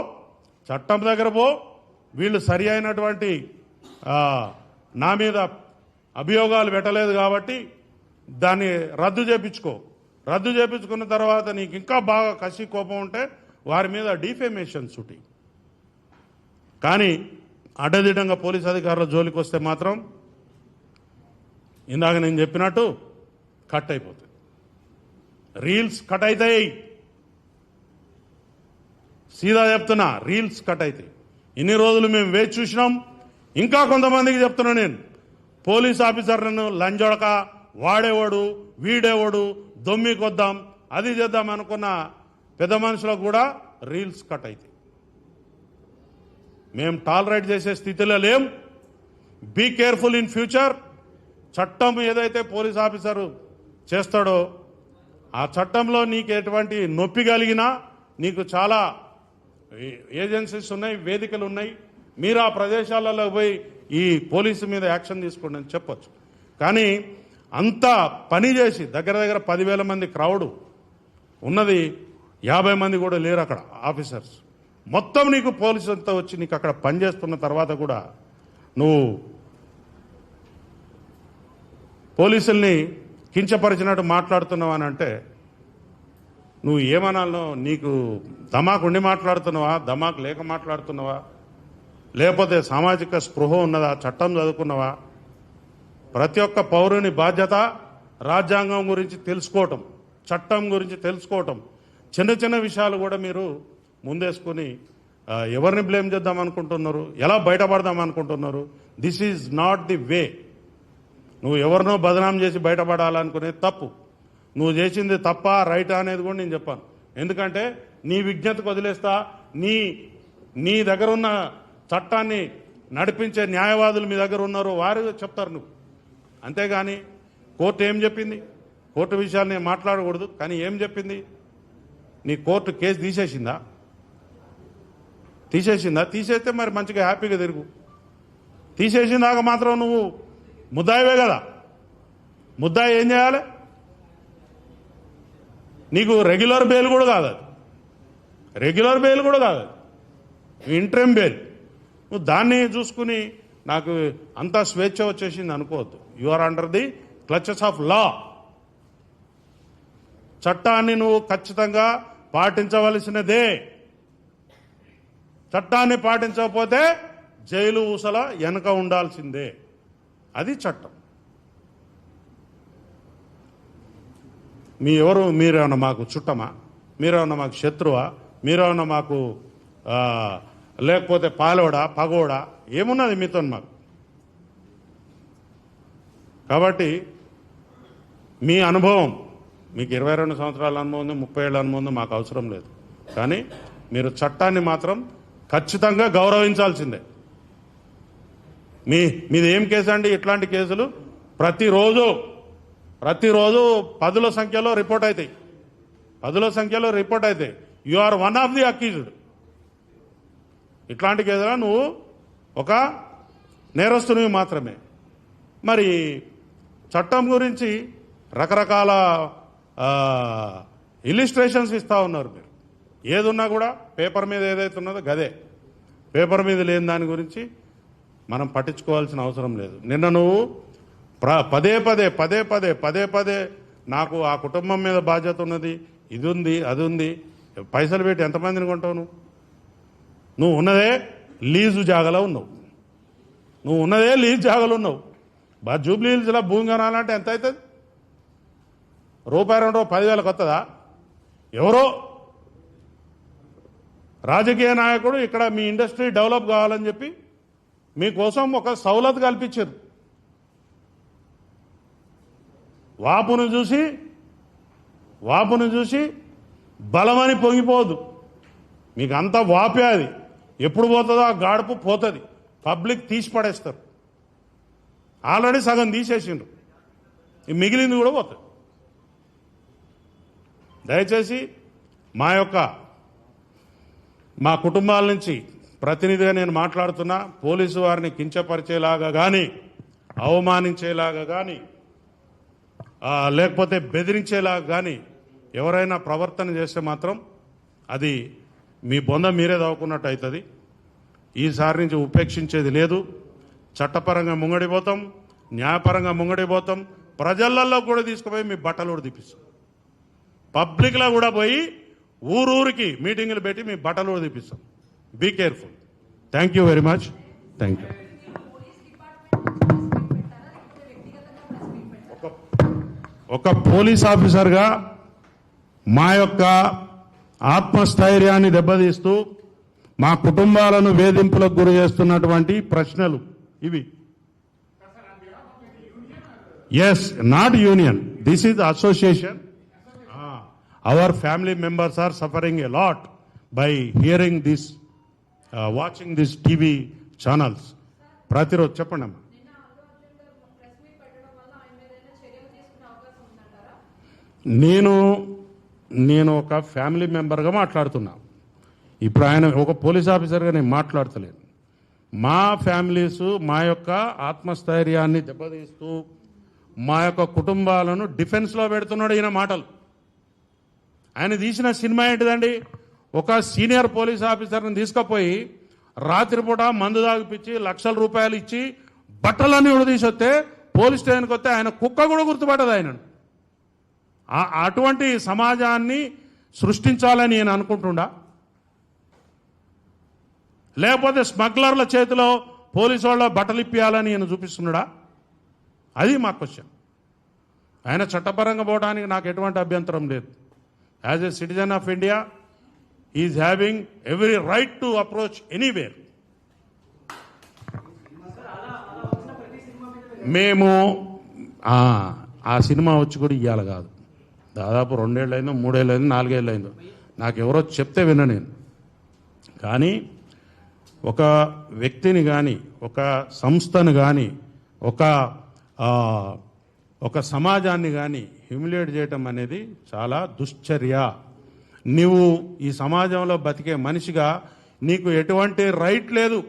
చట్టం దగ్గర పో. వీళ్ళు సరి అయినటువంటి నా మీద అభియోగాలు పెట్టలేదు కాబట్టి దాన్ని రద్దు చేయించుకో. రద్దు చేయించుకున్న తర్వాత నీకు ఇంకా బాగా కసి కోపం ఉంటే వారి మీద డిఫేమేషన్ సుటి. కానీ అడ్డదిడ్డంగా పోలీస్ అధికారుల జోలికి వస్తే మాత్రం ఇందాక నేను చెప్పినట్టు కట్ అయిపోతుంది, రీల్స్ కట్ అవుతాయి. సీదా చెప్తున్నా, రీల్స్ కట్ అవుతాయి. ఇన్ని రోజులు మేము వేచి చూసినాం. ఇంకా కొంతమందికి చెప్తున్నా నేను, పోలీస్ ఆఫీసర్లను లంజొడక, వాడేవాడు వీడేవాడు, దొమ్మికొద్దాం, అది చేద్దాం అనుకున్న పెద్ద మనుషులకు కూడా రీల్స్ కట్ అవుతాయి. మేము టాలరేట్ చేసే స్థితిలో లేం. Be careful in future. చట్టం ఏదైతే పోలీస్ ఆఫీసరు చేస్తాడో ఆ చట్టంలో నీకు ఎటువంటి నొప్పి కలిగినా, నీకు చాలా ఏజెన్సీస్ ఉన్నాయి, వేదికలు ఉన్నాయి, మీరు ఆ ప్రదేశాలలో పోయి ఈ పోలీసు మీద యాక్షన్ తీసుకోండి అని చెప్పొచ్చు. కానీ అంత పని చేసి దగ్గర 10,000 మంది క్రౌడ్ ఉన్నది, 50 మంది కూడా లేరు అక్కడ ఆఫీసర్స్. మొత్తం నీకు పోలీసు అంతా వచ్చి నీకు అక్కడ పనిచేస్తున్న తర్వాత కూడా నువ్వు పోలీసుల్ని కించపరిచినట్టు మాట్లాడుతున్నావు అని అంటే నువ్వు ఏమనాలో నీకు దమాకు ఉండి మాట్లాడుతున్నావా, దమాకు లేక మాట్లాడుతున్నావా, లేకపోతే సామాజిక స్పృహ ఉన్నదా, చట్టం చదువుకున్నావా? ప్రతి ఒక్క పౌరుని బాధ్యత రాజ్యాంగం గురించి తెలుసుకోవటం, చట్టం గురించి తెలుసుకోవటం. చిన్న చిన్న విషయాలు కూడా మీరు ముందేసుకొని ఎవరిని బ్లేమ్ చేద్దాం అనుకుంటున్నారు, ఎలా బయటపడదాం అనుకుంటున్నారు? This is not the way. నువ్వు ఎవరినో బదనాం చేసి బయటపడాలనుకునేది తప్పు. నువ్వు చేసింది తప్ప రైటా అనేది కూడా నేను చెప్పాను. ఎందుకంటే నీ విజ్ఞతకు వదిలేస్తా. నీ దగ్గర ఉన్న చట్టాన్ని నడిపించే న్యాయవాదులు మీ దగ్గర ఉన్నారు, వారు చెప్తారు నువ్వు. అంతేగాని కోర్టు ఏం చెప్పింది? కోర్టు విషయాలు నేను మాట్లాడకూడదు, కానీ ఏం చెప్పింది? నీ కోర్టు కేసు తీసేసిందా? తీసేస్తే మరి మంచిగా హ్యాపీగా తిరుగు. తీసేసిందాక మాత్రం నువ్వు ముద్దాయివే కదా. ముద్దాయి ఏం చేయాలి? నీకు రెగ్యులర్ బెయిల్ కూడా కాదు, అది రెగ్యులర్ బెయిల్ కూడా కాదు, ఇంట్రీమ్ బెయిల్. నువ్వు దాన్ని చూసుకుని నాకు అంతా స్వేచ్ఛ వచ్చేసింది అనుకోవద్దు. You are under the clutches of law. చట్టాన్ని నువ్వు ఖచ్చితంగా పాటించవలసినదే. చట్టాన్ని పాటించకపోతే జైలు ఊసల వెనక ఉండాల్సిందే. అది చట్టం. మీరేమన్నా మాకు చుట్టమా? మీరేమన్నా మాకు శత్రువా? మీరేమన్నా మాకు లేకపోతే పాలోడా, పగోడా? ఏమున్నది మీతో మాకు? కాబట్టి మీ అనుభవం, మీకు 22 సంవత్సరాల అనుభవం ఉంది, 30 ఏళ్ళ అనుభవం ఉంది, మాకు అవసరం లేదు. కానీ మీరు చట్టాన్ని మాత్రం ఖచ్చితంగా గౌరవించాల్సిందే. మీది ఏం కేసు అండి? ఇట్లాంటి కేసులు ప్రతిరోజు పదుల సంఖ్యలో రిపోర్ట్ అవుతాయి. You are one of the accused. ఇట్లాంటి కేసులో నువ్వు ఒక నేరస్తునివి మాత్రమే. మరి చట్టం గురించి రకరకాల ఇల్లిస్ట్రేషన్స్ ఇస్తూ ఉన్నారు మీరు. ఏదున్నా కూడా పేపర్ మీద ఏదైతే ఉన్నదో గదే. పేపర్ మీద లేని దాని గురించి మనం పట్టించుకోవాల్సిన అవసరం లేదు. నిన్న నువ్వు పదే పదే నాకు ఆ కుటుంబం మీద బాధ్యత ఉన్నది, ఇది ఉంది, అది ఉంది, పైసలు పెట్టి ఎంతమందిని కొంటావు? నువ్వు ఉన్నదే లీజు జాగలో ఉన్నావు. జూబ్లీ హిల్స్లో భూమి కొనాలంటే ఎంత అవుతుంది? రూపాయి 2 10,000 వస్తుందా? ఎవరో రాజకీయ నాయకుడు ఇక్కడ మీ ఇండస్ట్రీ డెవలప్ కావాలని చెప్పి మీకోసం ఒక సౌలత్ కల్పించారు. వాపును చూసి బలమని పొంగిపోదు. మీకు అంతా వాపే. అది ఎప్పుడు పోతుందో ఆ గాడుపు పోతుంది. పబ్లిక్ తీసి పడేస్తారు. ఆల్రెడీ సగం తీసేసిండ్రు, మిగిలింది కూడా పోతుంది. దయచేసి మా కుటుంబాల నుంచి ప్రతినిధిగా నేను మాట్లాడుతున్నా. పోలీసు వారిని కించపరిచేలాగా కానీ, అవమానించేలాగా కానీ, లేకపోతే బెదిరించేలాగా కానీ ఎవరైనా ప్రవర్తన చేస్తే మాత్రం అది మీ బొంద మీరే దవ్వుకున్నట్టు అవుతుంది. ఈసారి నుంచి ఉపేక్షించేది లేదు. చట్టపరంగా ముంగడిపోతాం, న్యాయపరంగా ముంగడిపోతాం. ప్రజలలో కూడా తీసుకుపోయి మీ బట్టలు కూడా తీపిస్తాం. పబ్లిక్లో కూడా పోయి ఊరూరికి మీటింగులు పెట్టి మీ బట్టలు కూడా తీపిస్తాం. Be careful. Thank you very much. Thank you. ఒక పోలీస్ ఆఫీసర్గా మా యొక్క ఆత్మస్థైర్యాన్ని దెబ్బతీస్తూ మా కుటుంబాలను వేధింపులకు గురి చేస్తున్నటువంటి ప్రశ్నలు ఇవి. Yes, not union, this is association. Our family members are suffering a lot by hearing this, watching this TV channels. ప్రతిరోజు చెప్పండి అమ్మా. నేను ఒక ఫ్యామిలీ మెంబర్గా మాట్లాడుతున్నా. ఇప్పుడు ఆయన ఒక పోలీస్ ఆఫీసర్గా నేను మాట్లాడతలేను. మా ఫ్యామిలీస్ మా యొక్క ఆత్మస్థైర్యాన్ని దెబ్బతీస్తూ మా యొక్క కుటుంబాలను డిఫెన్స్లో పెడుతున్నాడు ఈయన మాటలు. ఆయన తీసిన సినిమా ఏంటిదండి? ఒక సీనియర్ పోలీస్ ఆఫీసర్ని తీసుకుపోయి రాత్రిపూట మందు తాగిపించి లక్షల రూపాయలు ఇచ్చి బట్టలన్నీ ఉడదీసి వస్తే పోలీస్ స్టేషన్కి వస్తే ఆయన కుక్క కూడా గుర్తుపట్టదు ఆయన. అటువంటి సమాజాన్ని సృష్టించాలని నేను అనుకుంటుండా, లేకపోతే స్మగ్లర్ల చేతిలో పోలీసు వాళ్ళ బట్టలు ఇప్పియాలని నేను చూపిస్తున్నాడా? అది మా క్వశ్చన్. ఆయన చట్టపరంగా పోవడానికి నాకు ఎటువంటి అభ్యంతరం లేదు. As a citizen of India is having every right to approach anywhere. మేము ఆ సినిమా వచ్చి కూడా ఇవ్వాలి కాదు, దాదాపు 2 ఏళ్ళు అయిందో 3 ఏళ్ళు అయిందో 4 ఏళ్ళు అయిందో, నాకు ఎవరో చెప్తే విన్నా నేను. కానీ ఒక వ్యక్తిని కానీ, ఒక సంస్థను కానీ, ఒక సమాజాన్ని కానీ హ్యూమిలియేట్ చేయటం అనేది చాలా దుశ్చర్య. నువ్వు ఈ సమాజంలో బతికే మనిషిగా నీకు ఎటువంటి రైట్ లేదు,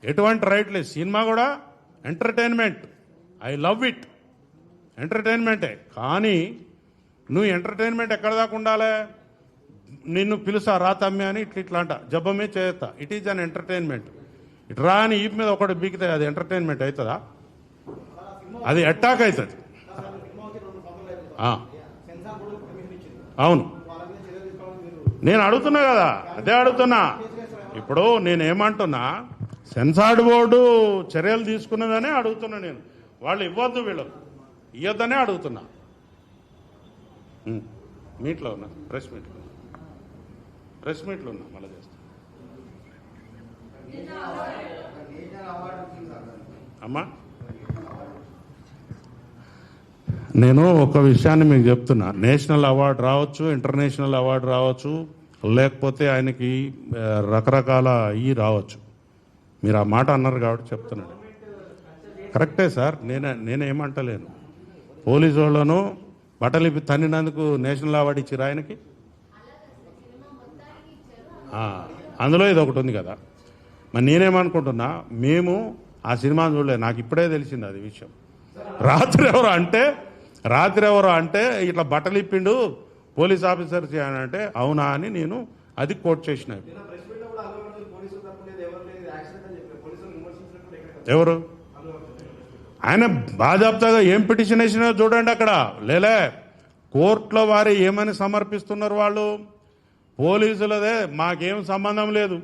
ఎటువంటి రైట్ లేదు. సినిమా కూడా ఎంటర్టైన్మెంట్, ఐ లవ్ ఇట్, ఎంటర్టైన్మెంటే. కానీ నువ్వు ఎంటర్టైన్మెంట్ ఎక్కడ దాకా ఉండాలి? నిన్ను పిలుసా రా తమ్మి అని ఇట్లా అంట, జబ్బమే చేస్తా, ఇట్ ఈజ్ అన్ ఎంటర్టైన్మెంట్. ఇటు రా అని ఈ మీద ఒకటి బీకితే అది ఎంటర్టైన్మెంట్ అవుతుందా? అది అటాక్ అవుతుంది. అవును, నేను అడుగుతున్నా కదా, అదే అడుగుతున్నా. ఇప్పుడు నేనేమంటున్నా, సెన్సార్డ్ బోర్డు చర్యలు తీసుకున్నదనే అడుగుతున్నా నేను. వాళ్ళు ఇవ్వద్దు, వీళ్ళు ఇవ్వద్దనే అడుగుతున్నా. మీట్లో ఉన్నా, ప్రెస్ మీట్లో ఉన్నా, మళ్ళీ చేస్తా. అమ్మా, నేను ఒక విషయాన్ని మీకు చెప్తున్నా. నేషనల్ అవార్డు రావచ్చు, ఇంటర్నేషనల్ అవార్డు రావచ్చు, లేకపోతే ఆయనకి రకరకాల రావచ్చు. మీరు ఆ మాట అన్నారు కాబట్టి చెప్తున్నాను. కరెక్టే సార్, నేనేమంటలేను. పోలీసు వాళ్ళను బట్టలు తన్నినందుకు నేషనల్ అవార్డు ఇచ్చిరా ఆయనకి? అందులో ఇది ఒకటి ఉంది కదా. మరి నేనేమనుకుంటున్నా, మేము ఆ సినిమాను చూడలేదు, నాకు ఇప్పుడే తెలిసింది అది విషయం. రాత్రి ఎవరో అంటే ఇట్లా బట్టలు ఇప్పిండు పోలీస్ ఆఫీసర్ అంటే అవునా అని నేను అది కోట్ చేసిన. ఎవరు ఆయన బాజాబ్తాగా ఏం పిటిషన్ వేసినా చూడండి అక్కడ. లేలే, కోర్టులో వారు ఏమని సమర్పిస్తున్నారు వాళ్ళు? పోలీసులదే మాకేం సంబంధం లేదు,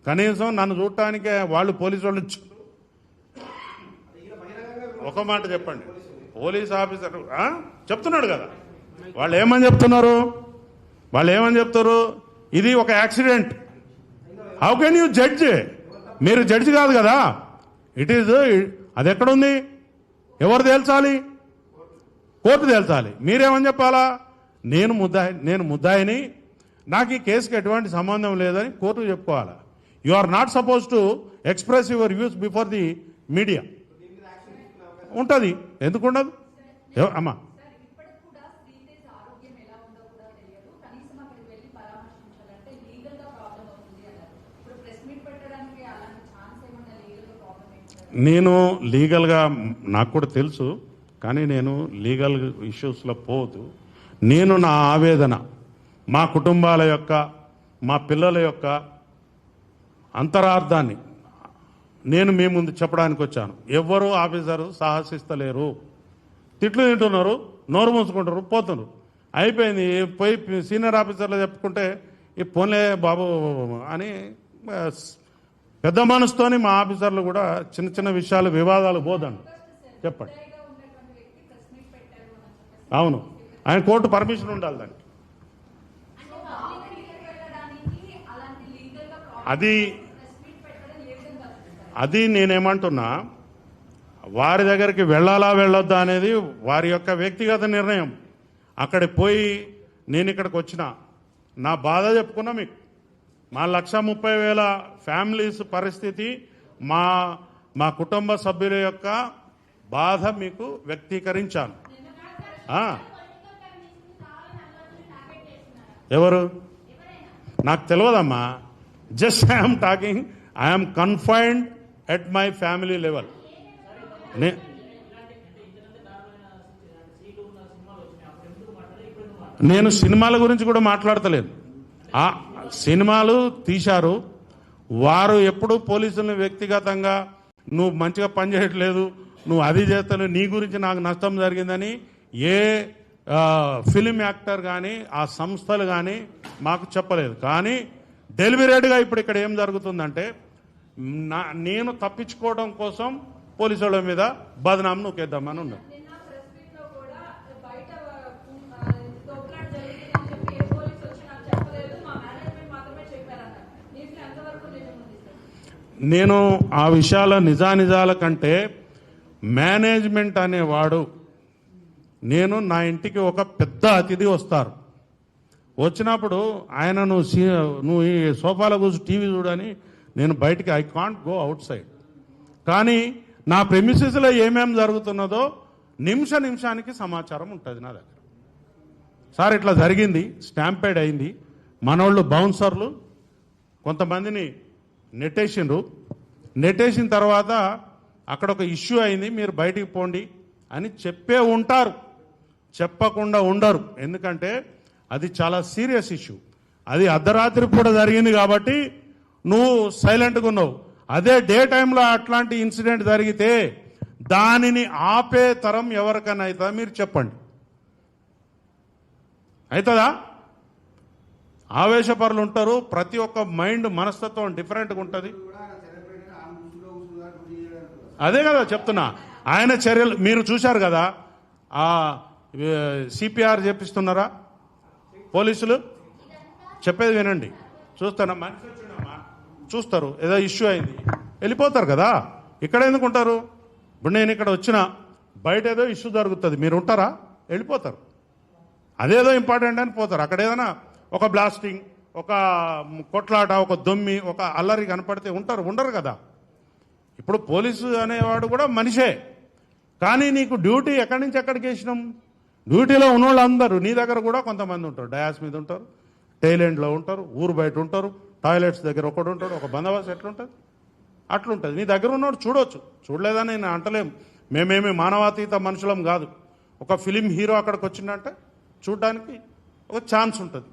కనీసం నన్ను చూడటానికే వాళ్ళు పోలీసు వాళ్ళు. ఒక మాట చెప్పండి, పోలీస్ ఆఫీసర్ చెప్తున్నాడు కదా, వాళ్ళు ఏమని చెప్తారు? ఇది ఒక accident. How can you judge? మీరు జడ్జి కాదు కదా. ఇట్ ఈజ్, అది ఎక్కడుంది? ఎవరు తేల్చాలి? కోర్టు తేల్చాలి. మీరేమని చెప్పాలా? నేను ముద్దాయిని, నాకు ఈ కేసుకి ఎటువంటి సంబంధం లేదని కోర్టు చెప్పుకోవాలా. You are not suppose to express your views before the media. ఉంటుంది, ఎందుకు ఉండదు? అమ్మా, నేను లీగల్గా నాకు కూడా తెలుసు, కానీ నేను లీగల్ ఇష్యూస్లో పోదు. నేను నా ఆవేదన, మా కుటుంబాల యొక్క, మా పిల్లల యొక్క అంతరార్థాన్ని నేను మీ ముందు చెప్పడానికి వచ్చాను. ఎవ్వరూ ఆఫీసరు సాహసిస్తలేరు, తిట్లు తింటున్నారు, నోరు మూసుకుంటారు, పోతున్నారు, అయిపోయింది. పోయి సీనియర్ ఆఫీసర్లు చెప్పుకుంటే ఈ పోన్లే బాబు అని పెద్ద మనసుతోని మా ఆఫీసర్లు కూడా చిన్న చిన్న విషయాలు వివాదాలు పోదండి. చెప్పండి. అవును, ఆయన కోర్టు పర్మిషన్ ఉండాలి దానికి. అది నేనేమంటున్నా, వారి దగ్గరికి వెళ్ళాలా వెళ్ళొద్దా అనేది వారి యొక్క వ్యక్తిగత నిర్ణయం. అక్కడికి పోయి నేను ఇక్కడికి వచ్చిన నా బాధ చెప్పుకున్నా మీకు. మా 1,30,000 ఫ్యామిలీస్ పరిస్థితి, మా కుటుంబ సభ్యుల యొక్క బాధ మీకు వ్యక్తీకరించాను. ఎవరు నాకు తెలియదమ్మా. Just I'm talking, I'm confined at my family level. నేను సినిమాల గురించి కూడా మాట్లాడతలేదు. ఆ సినిమాలు తీశారు వారు. ఎప్పుడు పోలీసులను వ్యక్తిగతంగా నువ్వు మంచిగా పనిచేయట్లేదు, నువ్వు అది చేస్తాను, నీ గురించి నాకు నష్టం జరిగిందని ఏ ఫిలిం యాక్టర్ కానీ ఆ సంస్థలు కానీ మాకు చెప్పలేదు. కానీ డెలిబరేట్గా ఇప్పుడు ఇక్కడ ఏం జరుగుతుందంటే నేను తప్పించుకోవడం కోసం పోలీసు వాళ్ళ మీద బదనాం నూకేద్దామని ఉన్నాను. నేను ఆ విషయాల నిజానిజాల కంటే మేనేజ్మెంట్ అనేవాడు, నేను నా ఇంటికి ఒక పెద్ద అతిథి వస్తారు, వచ్చినప్పుడు ఆయన నువ్వు ఈ సోఫాలో కూర్చొని టీవీ చూడని నేను బయటికి I can't go out side. కానీ నా ప్రెమిసెస్లో ఏమేమి జరుగుతున్నదో నిమిషానికి సమాచారం ఉంటుంది నా దగ్గర. సార్ ఇట్లా జరిగింది, స్టాంపేడ్ అయింది, మనోళ్ళు బౌన్సర్లు కొంతమందిని నెట్టేసిన తర్వాత అక్కడ ఒక ఇష్యూ అయింది, మీరు బయటికి పోండి అని చెప్పే ఉంటారు, చెప్పకుండా ఉండరు. ఎందుకంటే అది చాలా సీరియస్ ఇష్యూ. అది అర్ధరాత్రి పూట జరిగింది కాబట్టి నువ్వు సైలెంట్గా ఉన్నావు. అదే డే టైంలో అట్లాంటి ఇన్సిడెంట్ జరిగితే దానిని ఆపే తరం ఎవరికైనా అవుతుందా మీరు చెప్పండి? అవుతుందా? ఆవేశపరులు ఉంటారు, ప్రతి ఒక్క మైండ్ మనస్తత్వం డిఫరెంట్గా ఉంటుంది. అదే కదా చెప్తున్నా. ఆయన చర్యలు మీరు చూశారు కదా, ఆ సిపిఆర్ చేపిస్తున్నారా పోలీసులు? చెప్పేది వినండి. చూస్తానా, మనిషి వచ్చిండమ్మా చూస్తారు, ఏదో ఇష్యూ అయింది వెళ్ళిపోతారు కదా. ఇక్కడ ఎందుకు ఉంటారు? ఇప్పుడు నేను ఇక్కడ వచ్చిన బయట ఏదో ఇష్యూ జరుగుతుంది, మీరు ఉంటారా? వెళ్ళిపోతారు. అదేదో ఇంపార్టెంట్ అని పోతారు. అక్కడ ఏదైనా ఒక బ్లాస్టింగ్, ఒక కొట్లాట, ఒక దొమ్మి, ఒక అల్లరి కనపడితే ఉండరు కదా. ఇప్పుడు పోలీసు అనేవాడు కూడా మనిషే. కానీ నీకు డ్యూటీ ఎక్కడి నుంచి ఎక్కడికి వేసినాం? డ్యూటీలో ఉన్న వాళ్ళందరూ నీ దగ్గర కూడా కొంతమంది ఉంటారు, డయాస్ మీద ఉంటారు, టైలెండ్లో ఉంటారు, ఊరు బయట ఉంటారు, టాయిలెట్స్ దగ్గర ఒకడు ఉంటాడు, ఒక బందోబస్తు ఎట్లుంటుంది అట్లుంటుంది. నీ దగ్గర ఉన్నవాడు చూడవచ్చు, చూడలేదని నేను అంటలేం. మేమేమి మానవాతీత మనుషులం కాదు. ఒక ఫిలిం హీరో అక్కడికి వచ్చిందంటే చూడడానికి ఒక ఛాన్స్ ఉంటుంది.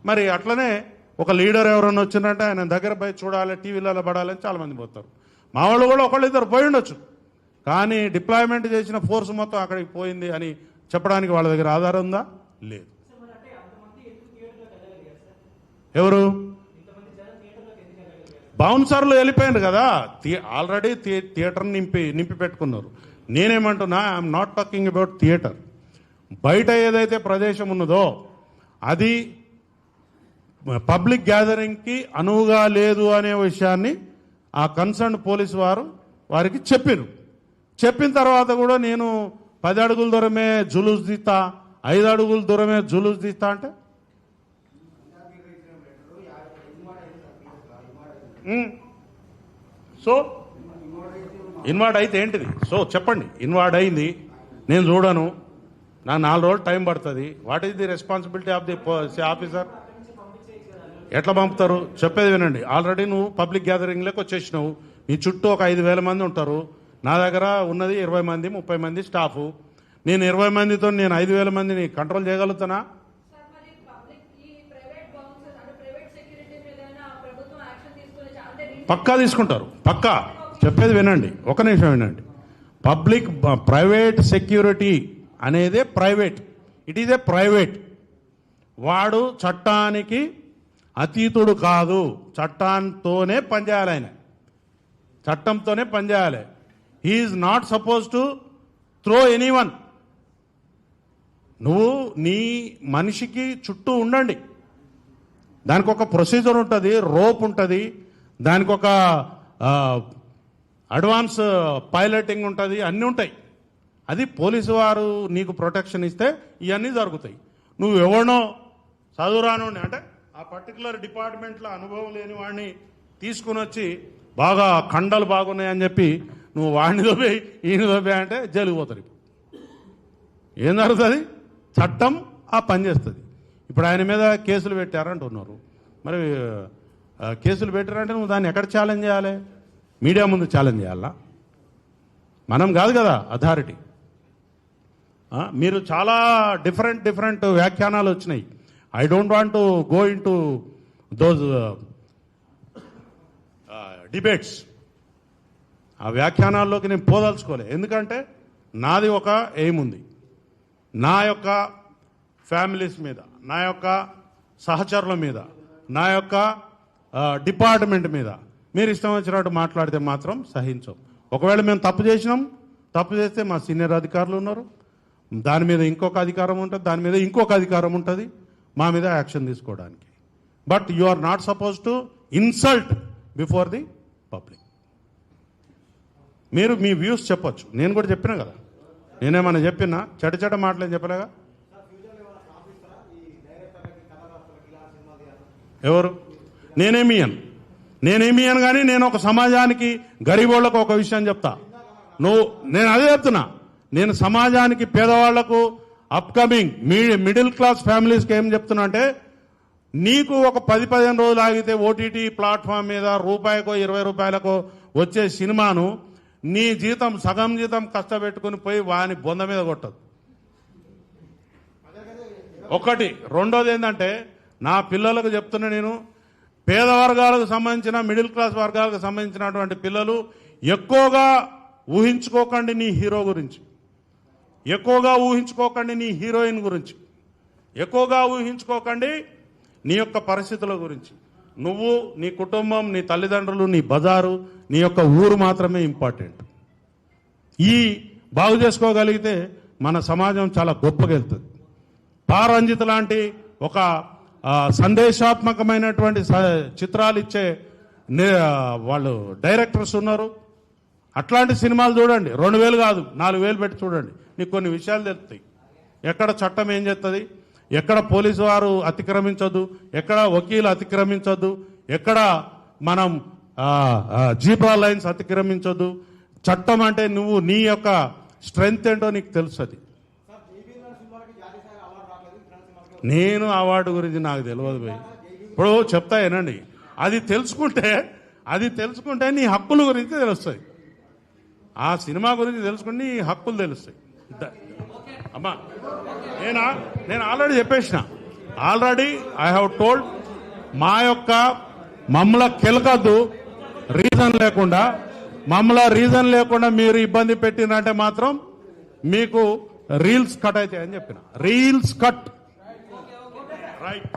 మరి అట్లనే ఒక లీడర్ ఎవరైనా వచ్చిందంటే ఆయన దగ్గర పోయి చూడాలి, టీవీలలో పడాలని చాలామంది పోతారు. మా వాళ్ళు కూడా ఒకళ్ళిద్దరు పోయి ఉండొచ్చు, కానీ డిప్లాయ్మెంట్ చేసిన ఫోర్స్ మొత్తం అక్కడికి పోయింది అని చెప్పడానికి వాళ్ళ దగ్గర ఆధారం ఉందా? లేదు. ఎవరు? బౌన్సర్లు వెళ్ళిపోయారు కదా, ఆల్రెడీ థియేటర్ నింపి పెట్టుకున్నారు. నేనేమంటున్నా, I'm not talking about theatre. బయట ఏదైతే ప్రదేశం ఉన్నదో అది పబ్లిక్ గ్యాదరింగ్కి అనువుగా లేదు అనే విషయాన్ని ఆ కన్సర్న్ పోలీసు వారికి చెప్పిన తర్వాత కూడా నేను 10 అడుగుల దూరమే జులూస్ తీస్తా, 5 అడుగుల దూరమే జులూస్ తీస్తా అంటే సో ఇన్వార్డ్ అయితే ఏంటిది? సో చెప్పండి, ఇన్వార్డ్ అయింది, నేను చూడను, నాకు 4 రోజులు టైం పడుతుంది. What is the responsibility of the officer? ఎట్లా పంపుతారు? చెప్పేది వినండి. ఆల్రెడీ నువ్వు పబ్లిక్ గ్యాదరింగ్లోకి వచ్చేసినావు, నీ చుట్టూ ఒక 5,000 మంది ఉంటారు, నా దగ్గర ఉన్నది 20 మంది 30 మంది స్టాఫు. నేను 20 మందితో నేను 5,000 మందిని కంట్రోల్ చేయగలుగుతానా? పక్కా తీసుకుంటారు, పక్కా. చెప్పేది వినండి, ఒక నిమిషం వినండి. ప్రైవేట్ సెక్యూరిటీ అనేదే private, it is a private. వాడు చట్టానికి అతీతుడు కాదు, చట్టంతోనే పనిచేయాలి, ఆయన చట్టంతోనే పనిచేయాలి. He is not suppose to throw anyone. నువ్వు నీ మనిషికి చుట్టూ ఉండండి, దానికి ఒక ప్రొసీజర్ ఉంటుంది, రోప్ ఉంటుంది, దానికి ఒక అడ్వాన్స్ పైలటింగ్ ఉంటుంది, అన్నీ ఉంటాయి. అది పోలీసు వారు నీకు ప్రొటెక్షన్ ఇస్తే ఇవన్నీ జరుగుతాయి. నువ్వు ఎవరినో చదువురాను అంటే ఆ పర్టికులర్ డిపార్ట్మెంట్లో అనుభవం లేని వాడిని తీసుకుని వచ్చి బాగా కండలు బాగున్నాయని చెప్పి నువ్వు వాడిని దోబే ఈయన దోబే అంటే జైలుకు పోతారు. ఏం జరుగుతుంది? చట్టం ఆ పని చేస్తుంది. ఇప్పుడు ఆయన మీద కేసులు పెట్టారంటున్నారు. మరి కేసులు పెట్టారంటే నువ్వు దాన్ని ఎక్కడ ఛాలెంజ్ చేయాలి? మీడియా ముందు ఛాలెంజ్ చేయాలా? మనం కాదు కదా అథారిటీ. మీరు చాలా డిఫరెంట్ వ్యాఖ్యానాలు వచ్చినాయి. I don't want to go in to those debates. ఆ వ్యాఖ్యానాల్లోకి నేను పోదలుచుకోలే. ఎందుకంటే నాది ఒక ఎయిమ్ ఉంది. నా యొక్క ఫ్యామిలీస్ మీద, నా యొక్క సహచరుల మీద, నా యొక్క డిపార్ట్మెంట్ మీద మీరు ఇష్టం వచ్చినట్టు మాట్లాడితే మాత్రం సహించం. ఒకవేళ మేము తప్పు చేసినాం, తప్పు చేస్తే మా సీనియర్ అధికారులు ఉన్నారు, దాని మీద ఇంకొక అధికారం ఉంటుంది, దాని మీద ఇంకొక అధికారం ఉంటుంది మా మీద యాక్షన్ తీసుకోవడానికి. But you are not suppose to insult before the public. మీరు మీ వ్యూస్ చెప్పొచ్చు, నేను కూడా చెప్పినా కదా, నేనేమన్నా చెప్పినా చెడ్డ మాటలేం చెప్పలేగా. ఎవరు? నేనేమి అను కానీ నేను ఒక సమాజానికి గరీబోళ్లకు ఒక విషయం చెప్తా. నేను అదే చెప్తున్నా, నేను సమాజానికి పేదవాళ్లకు అప్కమింగ్ మిడిల్ క్లాస్ ఫ్యామిలీస్కి ఏం చెప్తున్నా అంటే, నీకు ఒక 10-15 రోజులు ఆగితే ఓటీటీ ప్లాట్ఫామ్ మీద రూపాయికో 20 రూపాయలకో వచ్చే సినిమాను నీ జీతం సగం జీతం కష్టపెట్టుకుని పోయి వాని బొంద మీద కొట్టదు. ఒకటి. రెండోది ఏంటంటే, నా పిల్లలకు చెప్తున్నా, నేను పేద వర్గాలకు సంబంధించిన మిడిల్ క్లాస్ వర్గాలకు సంబంధించినటువంటి పిల్లలు ఎక్కువగా ఊహించుకోకండి నీ హీరో గురించి, ఎక్కువగా ఊహించుకోకండి నీ హీరోయిన్ గురించి, ఎక్కువగా ఊహించుకోకండి నీ యొక్క పరిస్థితుల గురించి. నువ్వు, నీ కుటుంబం, నీ తల్లిదండ్రులు, నీ బజారు, నీ యొక్క ఊరు మాత్రమే ఇంపార్టెంట్. ఈ బాగు చేసుకోగలిగితే మన సమాజం చాలా గొప్పగా వెళ్తుంది. పారంజిత్ లాంటి ఒక సందేశాత్మకమైనటువంటి చిత్రాలు ఇచ్చే వాళ్ళు డైరెక్టర్స్ ఉన్నారు. అట్లాంటి సినిమాలు చూడండి, 2000 కాదు 4000 పెట్టి చూడండి, నీకు కొన్ని విషయాలు తెలుస్తాయి. ఎక్కడ చట్టం ఏం చేస్తుంది, ఎక్కడ పోలీసు వారు అతిక్రమించొద్దు, ఎక్కడ వకీలు అతిక్రమించొద్దు, ఎక్కడ మనం జీబ్రా లైన్స్ అతిక్రమించొద్దు. చట్టం అంటే నువ్వు నీ యొక్క స్ట్రెంగ్త్ ఏంటో నీకు తెలుస్తుంది. నేను అవార్డు గురించి నాకు తెలియదు భయ్, ఇప్పుడు చెప్తా ఏనండి. అది తెలుసుకుంటే నీ హక్కుల గురించి తెలుస్తుంది. ఆ సినిమా గురించి తెలుసుకుంటే నీ హక్కులు తెలుస్తాయి. అమ్మా నేను ఆల్రెడీ చెప్పేసిన, ఆల్రెడీ ఐ హ్యావ్ టోల్డ్, మమ్మల్ని కెలకద్దు రీజన్ లేకుండా మీరు ఇబ్బంది పెట్టినంటే మాత్రం మీకు రీల్స్ కట్ అవుతాయని చెప్పిన. Reels cut right.